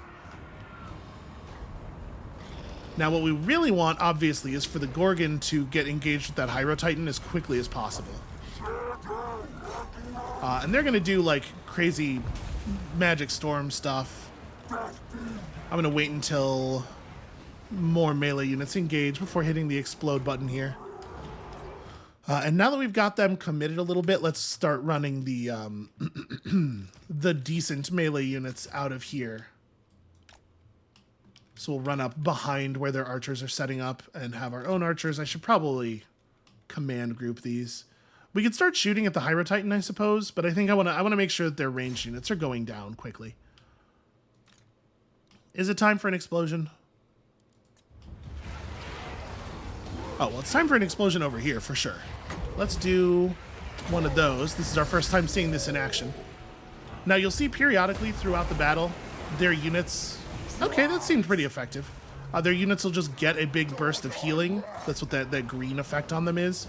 Now what we really want, obviously, is for the Gorgon to get engaged with that Hyro Titan as quickly as possible. And they're going to do, like, crazy magic storm stuff. I'm going to wait until more melee units engage before hitting the explode button here. And now that we've got them committed a little bit, let's start running the the decent melee units out of here. So we'll run up behind where their archers are setting up and have our own archers. I should probably command group these. We could start shooting at the Hyro Titan, I suppose, but I think I want to make sure that their ranged units are going down quickly. Is it time for an explosion? Oh, well, it's time for an explosion over here for sure. Let's do one of those. This is our first time seeing this in action. Now, you'll see periodically throughout the battle, their units... Okay, that seemed pretty effective. Their units will just get a big burst of healing. That's what that green effect on them is.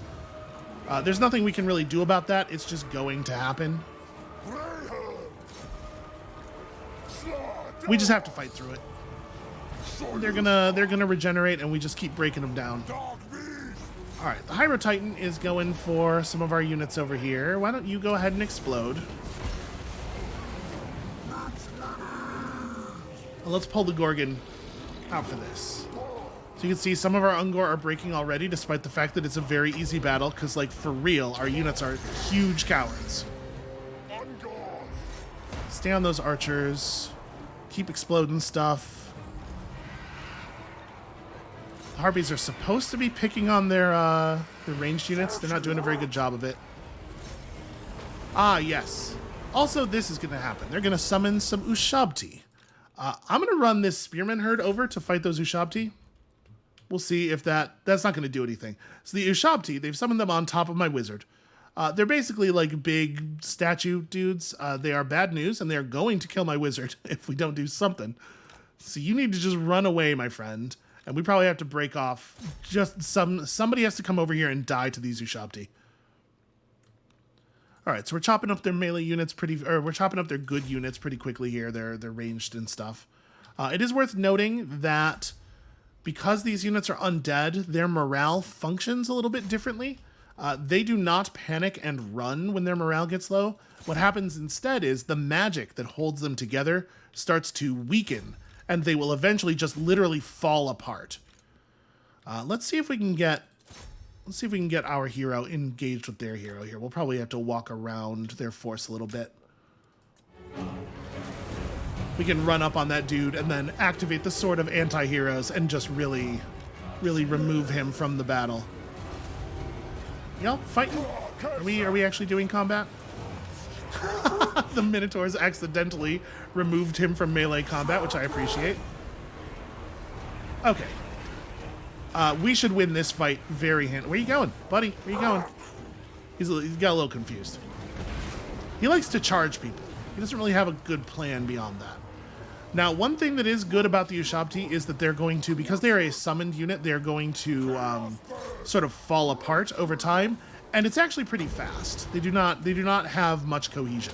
There's nothing we can really do about that. It's just going to happen. We just have to fight through it. They're gonna regenerate, and we just keep breaking them down. All right, the Hyro Titan is going for some of our units over here. Why don't you go ahead and explode? Well, let's pull the Gorgon out for this. So you can see some of our Ungor are breaking already, despite the fact that it's a very easy battle, because, like, for real, our units are huge cowards. Stay on those archers. Keep exploding stuff. The Harpies are supposed to be picking on their ranged units. They're not doing a very good job of it. Ah, yes. Also, this is going to happen. They're going to summon some Ushabti. I'm going to run this Spearman herd over to fight those Ushabti. We'll see if that's not going to do anything. So the Ushabti, they've summoned them on top of my wizard. They're basically like big statue dudes. They are bad news, and they are going to kill my wizard if we don't do something. So you need to just run away, my friend. And we probably have to break off. Just somebody has to come over here and die to these Ushabti. All right, so we're chopping up their melee units we're chopping up their good units pretty quickly here. They're ranged and stuff. It is worth noting that because these units are undead, their morale functions a little bit differently. They do not panic and run when their morale gets low. What happens instead is the magic that holds them together starts to weaken, and they will eventually just literally fall apart. Let's see if we can get our hero engaged with their hero here. We'll probably have to walk around their force a little bit. We can run up on that dude and then activate the Sword of Anti-Heroes and just really, really remove him from the battle. Y'all fighting? Are we actually doing combat? The Minotaurs accidentally removed him from melee combat, which I appreciate. Okay. We should win this fight very handily. Where you going, buddy? Where you going? He's got a little confused. He likes to charge people. He doesn't really have a good plan beyond that. Now, one thing that is good about the Ushabti is that they're going to, because they're a summoned unit, they're going to sort of fall apart over time, and it's actually pretty fast. They do not have much cohesion.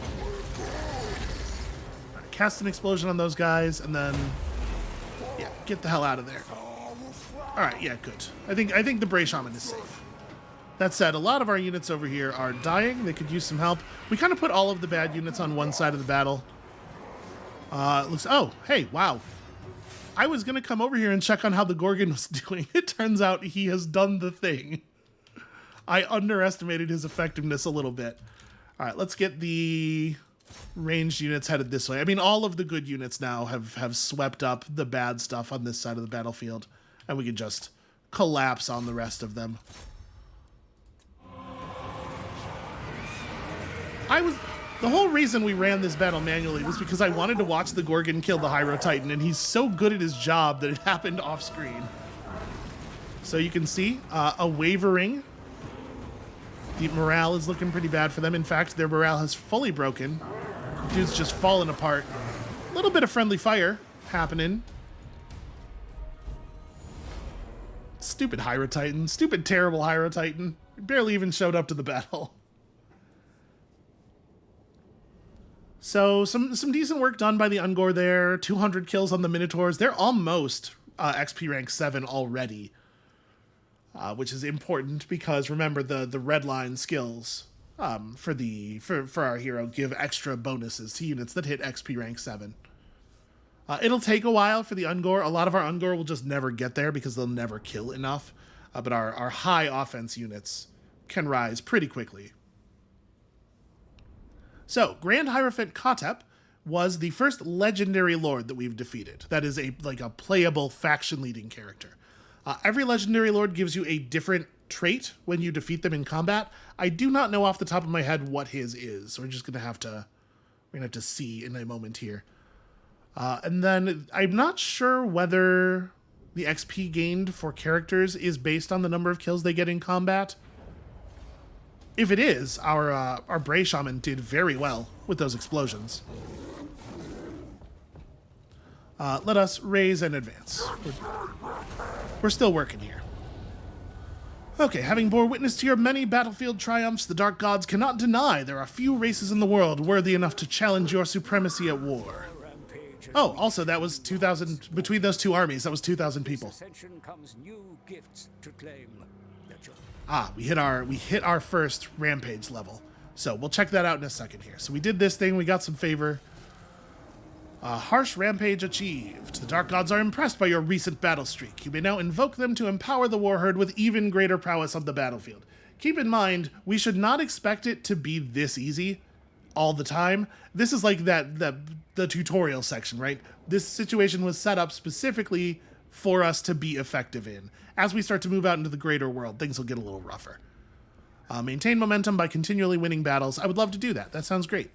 Right, cast an explosion on those guys, and then yeah, get the hell out of there. All right, yeah, good. I think the Bray Shaman is safe. That said, a lot of our units over here are dying. They could use some help. We kind of put all of the bad units on one side of the battle. Oh, hey, wow. I was going to come over here and check on how the Gorgon was doing. It turns out he has done the thing. I underestimated his effectiveness a little bit. All right, let's get the ranged units headed this way. I mean, all of the good units now have swept up the bad stuff on this side of the battlefield, and we can just collapse on the rest of them. The whole reason we ran this battle manually was because I wanted to watch the Gorgon kill the Hyro Titan, and he's so good at his job that it happened off screen. So you can see a wavering. The morale is looking pretty bad for them. In fact, their morale has fully broken. Dude's just falling apart. A little bit of friendly fire happening. Stupid Hyro Titan. Stupid, terrible Hyro Titan. Barely even showed up to the battle. So some decent work done by the Ungor there. 200 kills on the Minotaurs. They're almost XP rank 7 already, which is important because remember the red line skills for our hero give extra bonuses to units that hit XP rank 7. It'll take a while for the Ungor. A lot of our Ungor will just never get there because they'll never kill enough. But our high offense units can rise pretty quickly. So, Grand Hierophant Kotep was the first legendary lord that we've defeated. That is a playable faction-leading character. Every legendary lord gives you a different trait when you defeat them in combat. I do not know off the top of my head what his is. So we're just gonna have to see in a moment here. And then I'm not sure whether the XP gained for characters is based on the number of kills they get in combat. If it is, our Bray Shaman did very well with those explosions. Let us raise and advance. We're still working here. Okay, having bore witness to your many battlefield triumphs, the Dark Gods cannot deny there are few races in the world worthy enough to challenge your supremacy at war. Oh, also, that was 2,000, between those two armies, that was 2,000 people. We hit our first Rampage level. So we'll check that out in a second here. So we did this thing, we got some favor. Harsh Rampage achieved. The Dark Gods are impressed by your recent battle streak. You may now invoke them to empower the Warhorde with even greater prowess on the battlefield. Keep in mind, we should not expect it to be this easy all the time. This is like the tutorial section, right? This situation was set up specifically for us to be effective in. As we start to move out into the greater world, things will get a little rougher. Maintain momentum by continually winning battles. I would love to do that. That sounds great.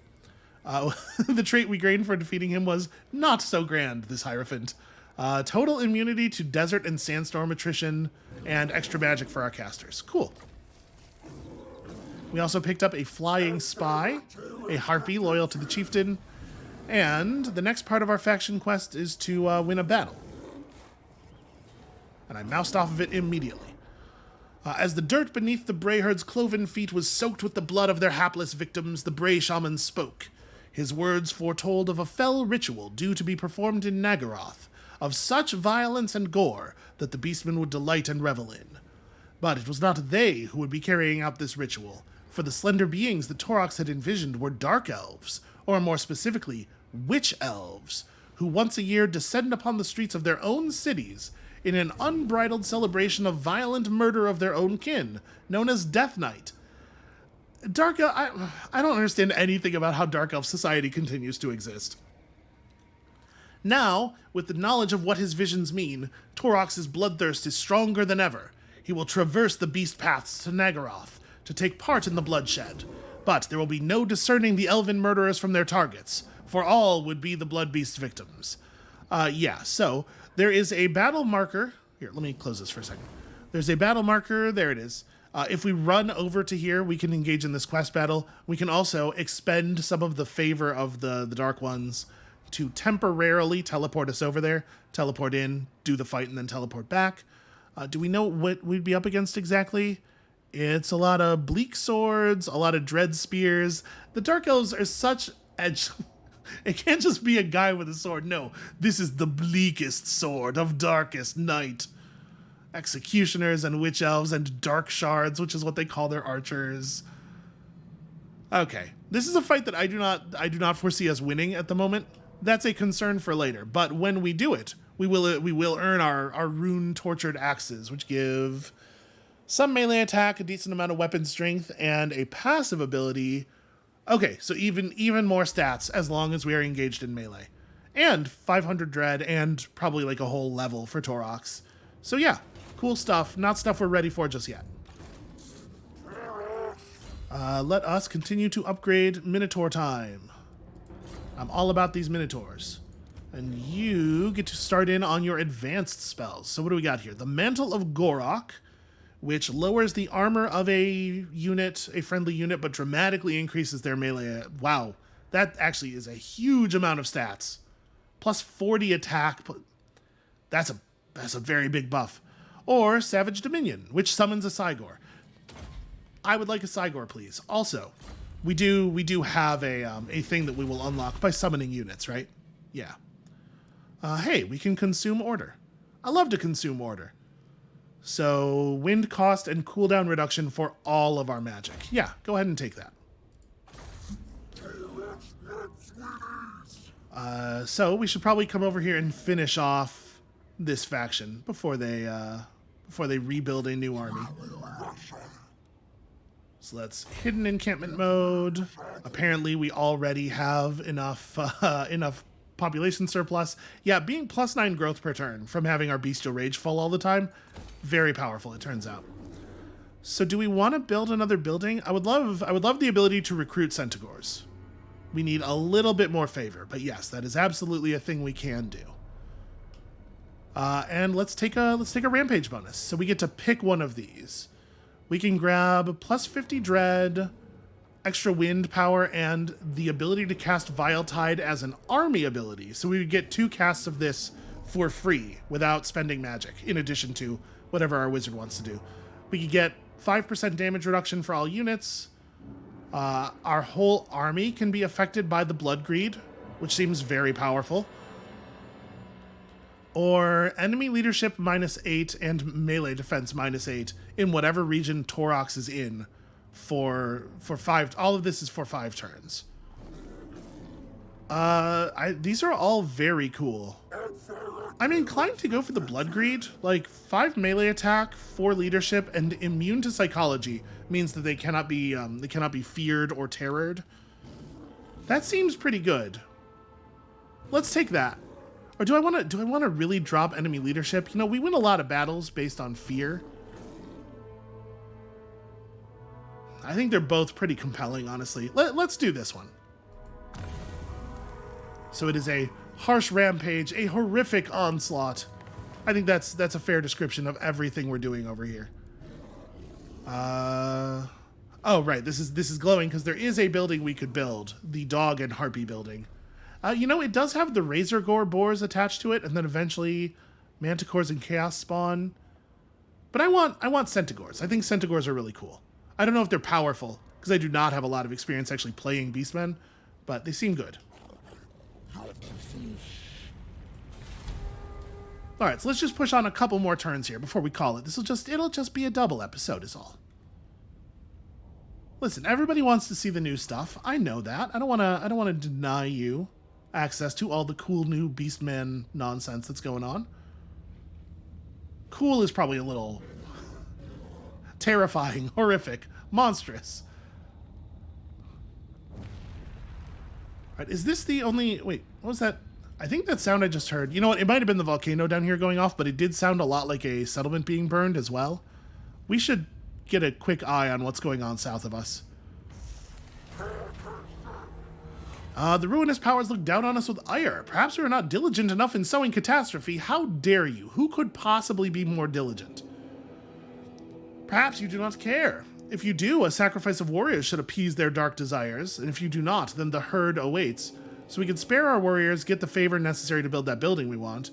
The trait we gained for defeating him was not so grand, this Hierophant. Total immunity to desert and sandstorm attrition, and extra magic for our casters. Cool. We also picked up a flying spy, a harpy loyal to the chieftain, and the next part of our faction quest is to win a battle. And I moused off of it immediately. As the dirt beneath the Bray herd's cloven feet was soaked with the blood of their hapless victims, the Bray shaman spoke. His words foretold of a fell ritual due to be performed in Nagaroth, of such violence and gore that the Beastmen would delight and revel in. But it was not they who would be carrying out this ritual, for the slender beings that Taurox had envisioned were dark elves, or more specifically, witch elves, who once a year descend upon the streets of their own cities in an unbridled celebration of violent murder of their own kin, known as Death Night. I don't understand anything about how Dark Elf society continues to exist. Now, with the knowledge of what his visions mean, Taurox's bloodthirst is stronger than ever. He will traverse the beast paths to Nagaroth to take part in the bloodshed. But there will be no discerning the elven murderers from their targets, for all would be the blood beast victims. So there is a battle marker. Here, let me close this for a second. There's a battle marker. There it is. If we run over to here, we can engage in this quest battle. We can also expend some of the favor of the Dark Ones to temporarily teleport us over there, teleport in, do the fight, and then teleport back. Do we know what we'd be up against exactly? It's a lot of bleak swords, a lot of dread spears. The Dark Elves are such edge. It can't just be a guy with a sword. No, this is the bleakest sword of darkest night. Executioners and witch elves and dark shards, which is what they call their archers. Okay, this is a fight that I do not foresee us winning at the moment. That's a concern for later. But when we do it, we will earn our rune tortured axes, which give some melee attack, a decent amount of weapon strength, and a passive ability. Okay, so even more stats as long as we are engaged in melee. And 500 dread and probably like a whole level for Taurox. So yeah, cool stuff. Not stuff we're ready for just yet. Let us continue to upgrade Minotaur time. I'm all about these Minotaurs. And you get to start in on your advanced spells. So what do we got here? The Mantle of Gorok, which lowers the armor of a friendly unit, but dramatically increases their melee. Wow, that actually is a huge amount of stats. Plus 40 attack. That's a very big buff. Or Savage Dominion, which summons a Cygor. I would like a Cygor, please. Also, we do have a thing that we will unlock by summoning units, right? Yeah. Hey, we can consume order. I love to consume order. So, wind cost and cooldown reduction for all of our magic. Yeah, go ahead and take that. So we should probably come over here and finish off this faction before they rebuild a new army. So let's hidden encampment mode. Apparently we already have enough population surplus. Yeah, being +9 growth per turn from having our bestial rage full all the time, very powerful, it turns out. So do we want to build another building? I would love the ability to recruit Centaurs. We need a little bit more favor, but yes, that is absolutely a thing we can do. And let's take a Rampage bonus. So we get to pick one of these. We can grab +50 dread, extra wind power, and the ability to cast Vile Tide as an army ability. So we would get 2 casts of this for free without spending magic, in addition to whatever our wizard wants to do. We could get 5% damage reduction for all units. Our whole army can be affected by the Blood Greed, which seems very powerful. Or enemy leadership -8 and melee defense -8 in whatever region Taurox is in for 5. All of this is for 5 turns. These are all very cool. I'm inclined to go for the Blood Greed. Like 5 melee attack, 4 leadership, and immune to psychology means that they cannot be feared or terrored. That seems pretty good. Let's take that. Or do I want to really drop enemy leadership? You know, we win a lot of battles based on fear. I think they're both pretty compelling, honestly. Let's do this one. So it is a harsh rampage, a horrific onslaught. I think that's a fair description of everything we're doing over here. Oh right, this is glowing because there is a building we could build, the dog and harpy building. You know, it does have the razor gore boars attached to it, and then eventually manticores and chaos spawn. But I want Centaurs. I think Centaurs are really cool. I don't know if they're powerful, because I do not have a lot of experience actually playing Beastmen, but they seem good. Alright, so let's just push on a couple more turns here before we call it. It'll just be a double episode is all. Listen, everybody wants to see the new stuff. I know that. I don't wanna deny you access to all the cool new Beastman nonsense that's going on. Cool is probably a little terrifying, horrific, monstrous. Alright, is this the only... Wait, what was that? I think that sound I just heard... You know what? It might have been the volcano down here going off, but it did sound a lot like a settlement being burned as well. We should get a quick eye on what's going on south of us. The ruinous powers look down on us with ire. Perhaps we are not diligent enough in sowing catastrophe. How dare you? Who could possibly be more diligent? Perhaps you do not care. If you do, a sacrifice of warriors should appease their dark desires, and if you do not, then the herd awaits. So we could spare our warriors, get the favor necessary to build that building we want,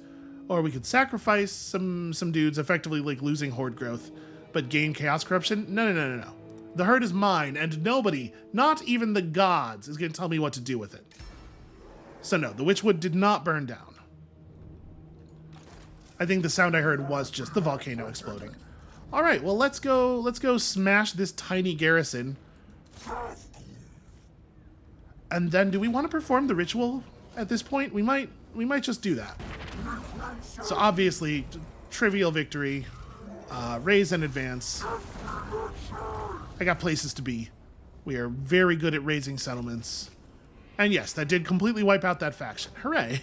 or we could sacrifice some dudes, effectively like losing horde growth, but gain chaos corruption. No. The herd is mine, and nobody, not even the gods, is going to tell me what to do with it. So no, the Witchwood did not burn down. I think the sound I heard was just the volcano exploding. All right, well, let's go smash this tiny garrison. And then, do we want to perform the ritual at this point? We might just do that. So obviously, trivial victory, raise and advance. I got places to be. We are very good at raising settlements. And yes, that did completely wipe out that faction. Hooray.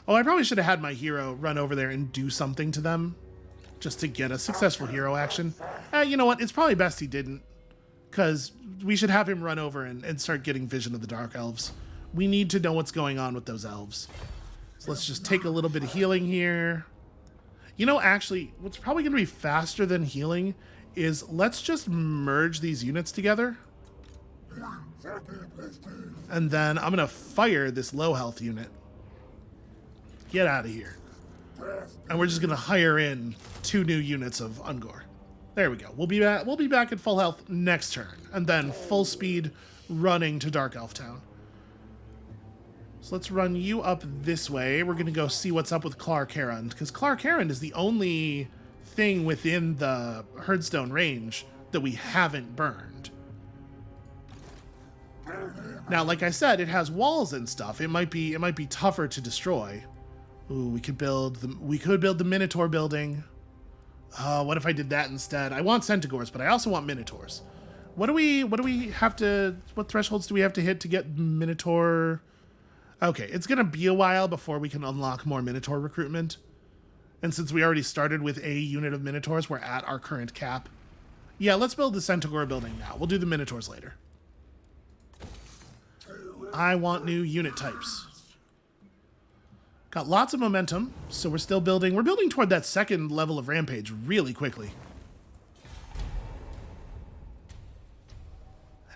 Oh, I probably should have had my hero run over there and do something to them, just to get a successful hero action. You know what? It's probably best he didn't, because we should have him run over and start getting vision of the Dark Elves. We need to know what's going on with those elves. So let's just take a little bit of healing here. You know, actually, what's probably going to be faster than healing is let's just merge these units together. And then I'm going to fire this low health unit. Get out of here. And we're just going to hire in 2 new units of Ungor. There we go. We'll be back at full health next turn. And then full speed running to Dark Elf Town. So let's run you up this way. We're going to go see what's up with Clark Heron, because Clark Heron is the only thing within the Herdstone range that we haven't burned. Now, like I said, it has walls and stuff. It might be tougher to destroy. Ooh, we could build the Minotaur building. What if I did that instead? I want Centaurs, but I also want Minotaurs. What thresholds do we have to hit to get Minotaur? Okay, it's going to be a while before we can unlock more Minotaur recruitment. And since we already started with a unit of Minotaurs, we're at our current cap. Yeah, let's build the Centaur building now. We'll do the Minotaurs later. I want new unit types. Got lots of momentum, so we're still building. We're building toward that second level of Rampage really quickly.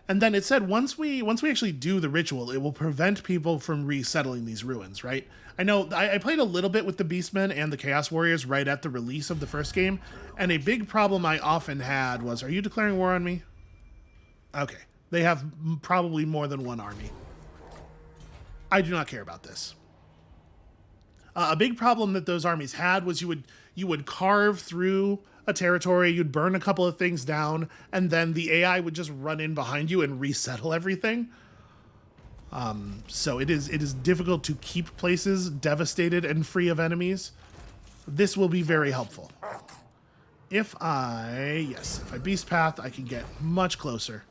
And then it said once we actually do the ritual, it will prevent people from resettling these ruins, right? I know I played a little bit with the Beastmen and the Chaos Warriors right at the release of the first game, and a big problem I often had was, are you declaring war on me? Okay. They have probably more than one army. I do not care about this. A big problem that those armies had was you would carve through a territory, you'd burn a couple of things down, and then the AI would just run in behind you and resettle everything. So it is difficult to keep places devastated and free of enemies. This will be very helpful. If I beast path, I can get much closer.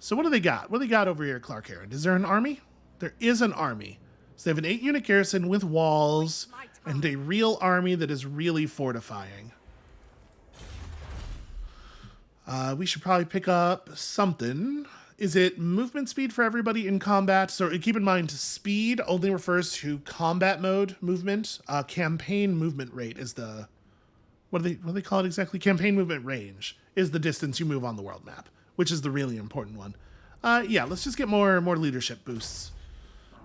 So what do they got? What do they got over here at Clark Heron? Is there an army? There is an army. So they have an 8-unit garrison with walls and a real army that is really fortifying. We should probably pick up something. Is it movement speed for everybody in combat? So keep in mind, speed only refers to combat mode movement. Campaign movement rate is the... What do they call it exactly? Campaign movement range is the distance you move on the world map, which is the really important one. Yeah, let's just get more leadership boosts.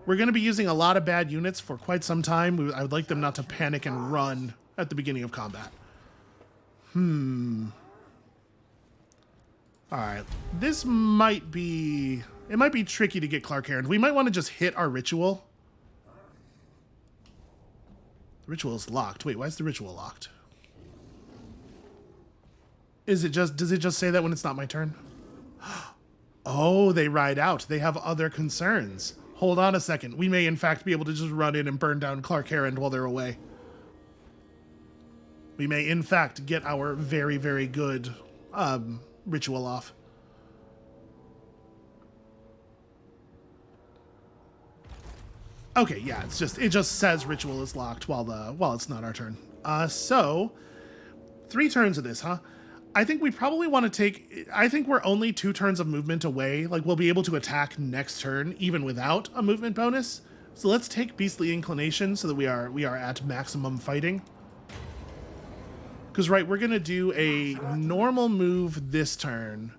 We're going to be using a lot of bad units for quite some time. I would like them not to panic and run at the beginning of combat. Alright. This might be... It might be tricky to get Clark Herond. We might want to just hit our ritual. The ritual is locked. Wait, why is the ritual locked? Does it just say that when it's not my turn? Oh, they ride out. They have other concerns. Hold on a second. We may, in fact, be able to just run in and burn down Clark Herond while they're away. We may, in fact, get our very, very good ritual off. Okay, yeah, it just says ritual is locked while it's not our turn. So 3 turns of this, huh? I think we probably want to take... I think we're only 2 turns of movement away. Like, we'll be able to attack next turn, even without a movement bonus. So let's take Beastly Inclination so that we are at maximum fighting. Because, right, we're going to do a normal move this turn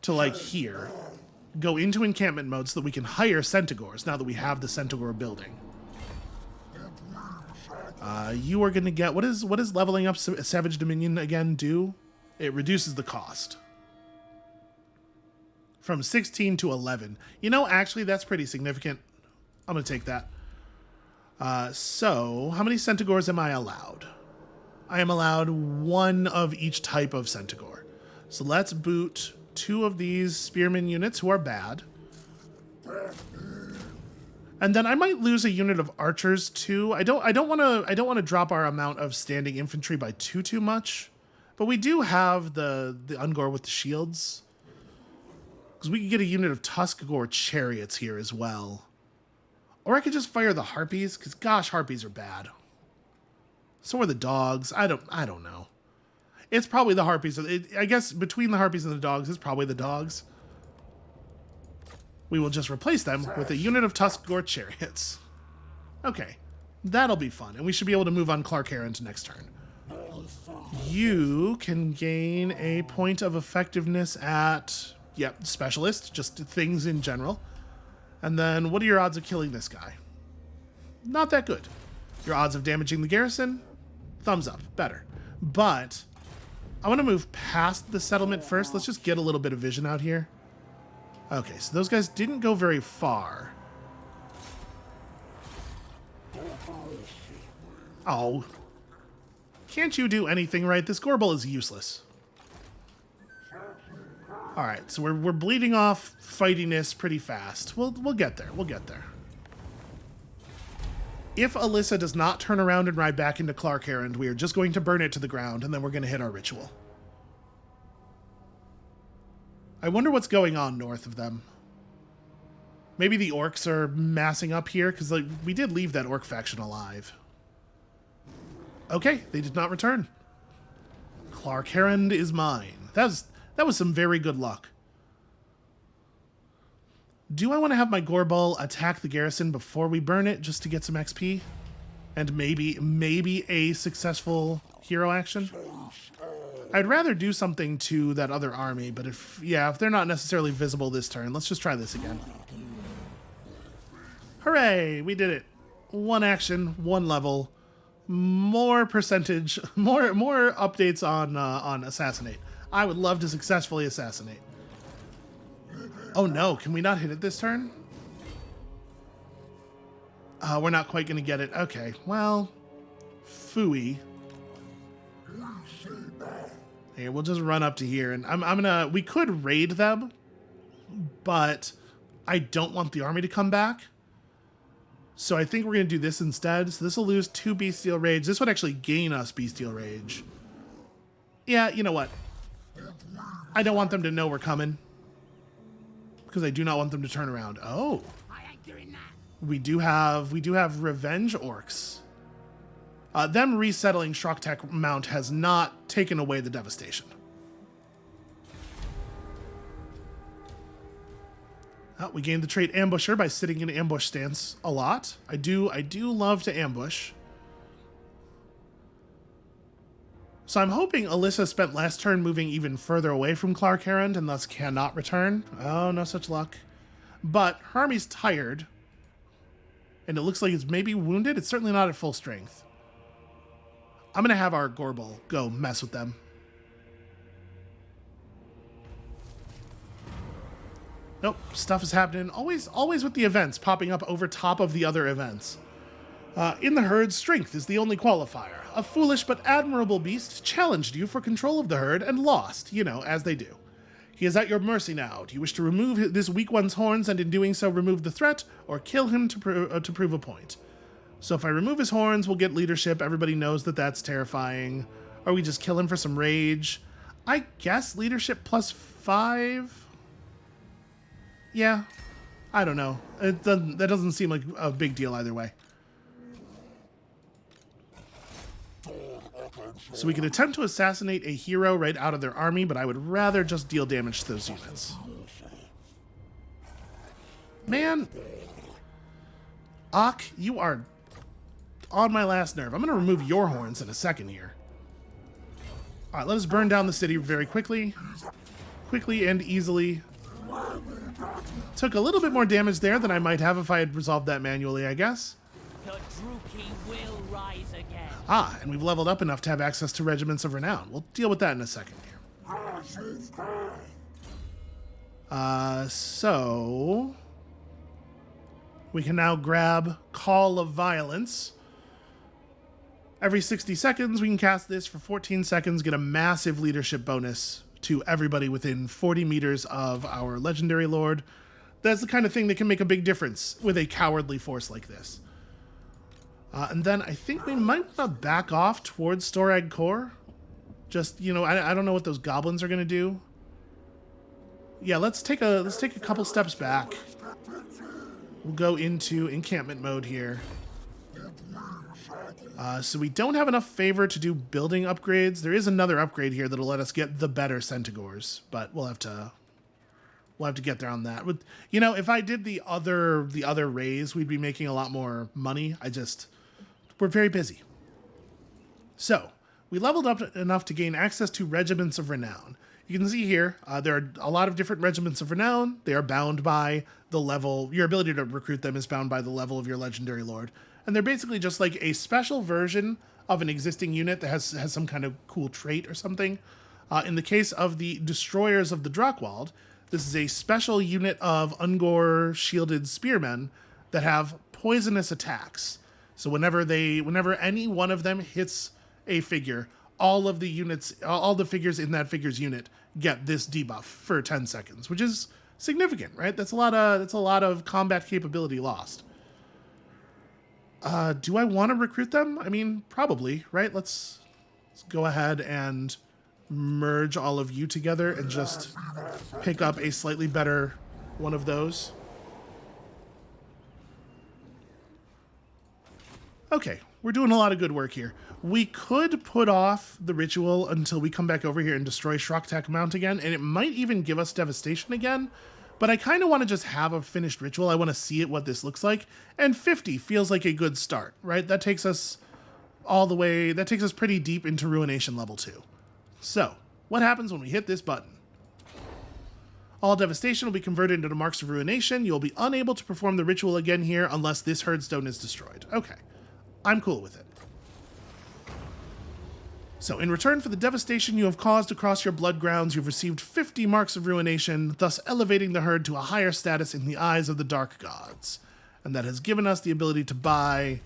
to, like, here. Go into encampment mode so that we can hire Centaurs now that we have the Centaur building. You are going to get... What is leveling up Savage Dominion again do? It reduces the cost. From 16 to 11. You know, actually, that's pretty significant. I'm going to take that. So, how many Centaurs am I allowed? I am allowed 1 of each type of Centaur. So let's boot 2 of these Spearman units who are bad. And then I might lose a unit of archers too. I don't want to drop our amount of standing infantry by too much, but we do have the Ungor with the shields, because we could get a unit of Tuskgore chariots here as well. Or I could just fire the harpies, because gosh, harpies are bad. So are the dogs. I don't know. It's probably the harpies. I guess between the harpies and the dogs, it's probably the dogs. We will just replace them with a unit of Tuskgore chariots. Okay, that'll be fun, and we should be able to move on Clark Herond next turn. You can gain a point of effectiveness at, specialist, just things in general. And then, what are your odds of killing this guy? Not that good. Your odds of damaging the garrison? Thumbs up, better. But I want to move past the settlement first. Let's just get a little bit of vision out here. Okay, so those guys didn't go very far. Oh. Can't you do anything right? This Gorbel is useless. Alright, so we're bleeding off fightiness pretty fast. We'll get there. We'll get there. If Alyssa does not turn around and ride back into Clark Herond, we are just going to burn it to the ground, and then we're going to hit our ritual. I wonder what's going on north of them. Maybe the orcs are massing up here, because like, we did leave that orc faction alive. Okay, they did not return. Clark Herond is mine. That was some very good luck. Do I want to have my Gorbel attack the garrison before we burn it, just to get some XP? And maybe a successful hero action? I'd rather do something to that other army, but if they're not necessarily visible this turn, let's just try this again. Hooray! We did it. 1 action, 1 level, more percentage, more updates on assassinate. I would love to successfully assassinate. Oh no, can we not hit it this turn? We're not quite going to get it. Okay, well, phooey. Here, we'll just run up to here, and we could raid them, but I don't want the army to come back. So I think we're going to do this instead. So this will lose 2 Bestial Rage. This would actually gain us Bestial Rage. Yeah, you know what? I don't want them to know we're coming, because I do not want them to turn around. Oh. I ain't doing that. We do have Revenge Orcs. Them resettling Shroktek Mount has not taken away the devastation. We gained the trait Ambusher by sitting in ambush stance a lot. I do love to ambush. So I'm hoping Alyssa spent last turn moving even further away from Clark Herond and thus cannot return. Oh, no such luck. But her army's tired, And it looks like it's maybe wounded. It's certainly not at full strength. I'm going to have our Gorbel go mess with them. Nope, stuff is happening. Always with the events popping up over top of the other events. In the herd, strength is the only qualifier. A foolish but admirable beast challenged you for control of the herd and lost, as they do. He is at your mercy now. Do you wish to remove this weak one's horns and in doing so remove the threat, or kill him to prove a point? So if I remove his horns, we'll get leadership. Everybody knows that that's terrifying. Or we just kill him for some rage. I guess leadership +5? Yeah, I don't know. That doesn't seem like a big deal either way. So we can attempt to assassinate a hero right out of their army, but I would rather just deal damage to those units. Man. Ak, you are on my last nerve. I'm going to remove your horns in a second here. All right, let us burn down the city very quickly. Quickly and easily. Took a little bit more damage there than I might have if I had resolved that manually, I guess. The Druki will rise again. Ah, and we've leveled up enough to have access to regiments of renown. We'll deal with that in a second here. So we can now grab Call of Violence. Every 60 seconds, we can cast this for 14 seconds, get a massive leadership bonus to everybody within 40 meters of our legendary lord. That's the kind of thing that can make a big difference with a cowardly force like this. And then I think we might want to back off towards Storag Core. Just, I don't know what those goblins are going to do. Yeah, let's take a couple steps back. We'll go into encampment mode here. So we don't have enough favor to do building upgrades. There is another upgrade here that'll let us get the better Centigores, but we'll have to get there on that. If I did the other raise, we'd be making a lot more money. We're very busy. So we leveled up enough to gain access to regiments of renown. You can see here, there are a lot of different regiments of renown. They are bound by the level. Your ability to recruit them is bound by the level of your legendary lord. And they're basically just like a special version of an existing unit that has some kind of cool trait or something. In the case of the Destroyers of the Drakkwald, this is a special unit of Ungor shielded spearmen that have poisonous attacks. So whenever any one of them hits a figure, all the figures in that figure's unit get this debuff for 10 seconds, which is significant, right? That's a lot of combat capability lost. Do I want to recruit them? I mean, probably, right? Let's go ahead and merge all of you together and just pick up a slightly better one of those. Okay, we're doing a lot of good work here. We could put off the ritual until we come back over here and destroy Shroktak Mount again, and it might even give us devastation again, but I kind of want to just have a finished ritual. I want to see what this looks like, and 50 feels like a good start, right? That takes us pretty deep into Ruination level 2. So, what happens when we hit this button? All devastation will be converted into marks of ruination. You'll be unable to perform the ritual again here unless this herdstone is destroyed. Okay, I'm cool with it. So, in return for the devastation you have caused across your blood grounds, you've received 50 marks of ruination, thus elevating the herd to a higher status in the eyes of the dark gods. And that has given us the ability to buy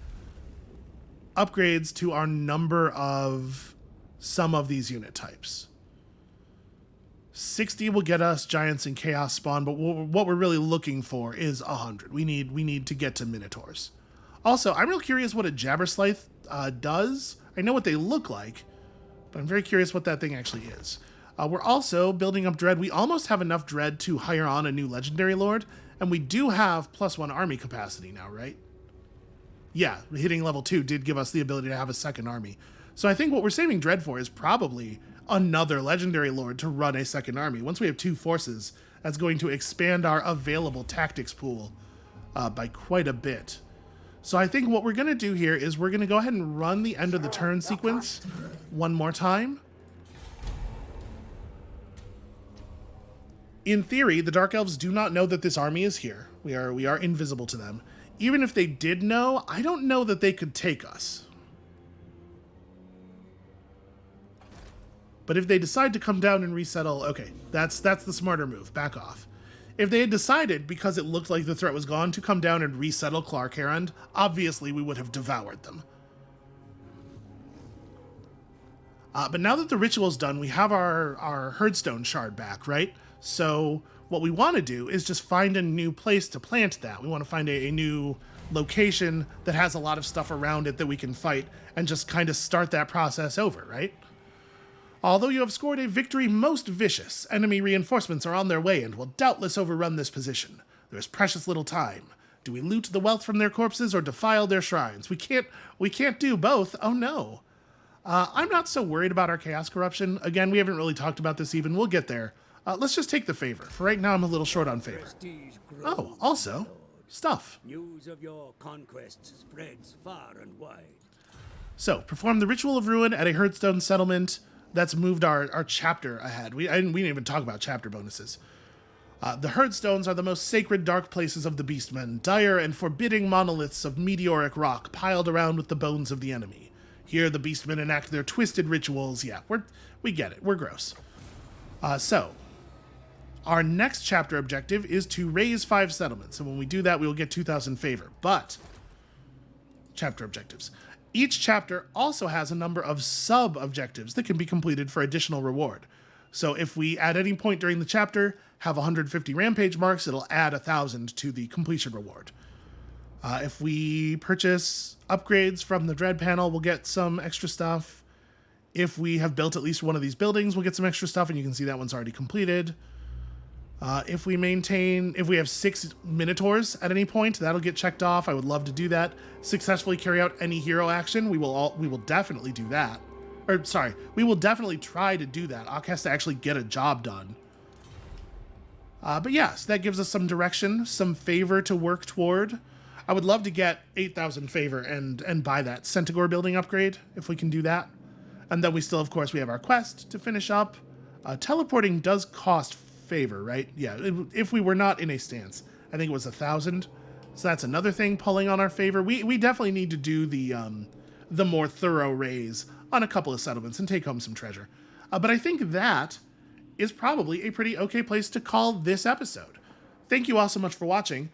upgrades to our number of some of these unit types. 60 will get us giants and chaos spawn, but what we're really looking for is 100. We need to get to minotaurs. Also, I'm real curious what a Jabberslythe does. I know what they look like, but I'm very curious what that thing actually is. We're also building up Dread. We almost have enough Dread to hire on a new Legendary Lord, and we do have +1 army capacity now, right? Yeah, hitting level 2 did give us the ability to have a second army. So I think what we're saving Dread for is probably another Legendary Lord to run a second army. Once we have 2 forces, that's going to expand our available tactics pool by quite a bit. So I think what we're going to do here is we're going to go ahead and run the end of the turn sequence one more time. In theory, the Dark Elves do not know that this army is here. We are invisible to them. even if they did know, I don't know that they could take us. But if they decide to come down and resettle, okay, that's the smarter move. Back off. If they had decided, because it looked like the threat was gone, to come down and resettle Clark Herond, obviously we would have devoured them. But now that the ritual's done, we have our Herdstone shard back, right? So what we want to do is just find a new place to plant that. We want to find a new location that has a lot of stuff around it that we can fight and just kind of start that process over, right? Although you have scored a victory most vicious, enemy reinforcements are on their way and will doubtless overrun this position. There is precious little time. Do we loot the wealth from their corpses or defile their shrines? We can't do both. Oh no. I'm not so worried about our chaos corruption. Again, we haven't really talked about this even. We'll get there. Let's just take the favor. For right now, I'm a little short on favor. Oh, also, stuff. News of your conquests spreads far and wide. So, perform the Ritual of Ruin at a Herdstone settlement. That's moved our chapter ahead. We didn't even talk about chapter bonuses. The Herdstones are the most sacred dark places of the Beastmen, dire and forbidding monoliths of meteoric rock piled around with the bones of the enemy. Here, the Beastmen enact their twisted rituals. Yeah, we get it. We're gross. So, our next chapter objective is to raise 5 settlements. And when we do that, we will get 2,000 favor. But, chapter objectives. Each chapter also has a number of sub-objectives that can be completed for additional reward. So if we, at any point during the chapter, have 150 Rampage marks, it'll add 1,000 to the completion reward. If we purchase upgrades from the Dread panel, we'll get some extra stuff. If we have built at least one of these buildings, we'll get some extra stuff, and you can see that one's already completed. If we have 6 Minotaurs at any point, that'll get checked off. I would love to do that. Successfully carry out any hero action, we will definitely do that. Or, sorry, we will definitely try to do that. Ak has to actually get a job done. But yes, that gives us some direction, some favor to work toward. I would love to get 8,000 favor and buy that Centaur building upgrade, if we can do that. And then we still, of course, we have our quest to finish up. Teleporting does cost favor, right? Yeah, if we were not in a stance. I think it was 1,000. So that's another thing pulling on our favor. We definitely need to do the more thorough raise on a couple of settlements and take home some treasure. But I think that is probably a pretty okay place to call this episode. Thank you all so much for watching.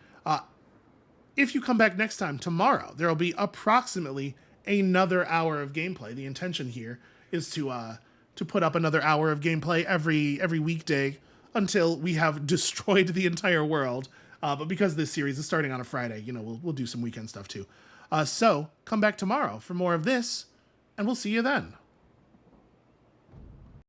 If you come back next time, tomorrow, there will be approximately another hour of gameplay. The intention here is to put up another hour of gameplay every weekday until we have destroyed the entire world. But because this series is starting on a Friday, we'll do some weekend stuff too. So come back tomorrow for more of this, and we'll see you then.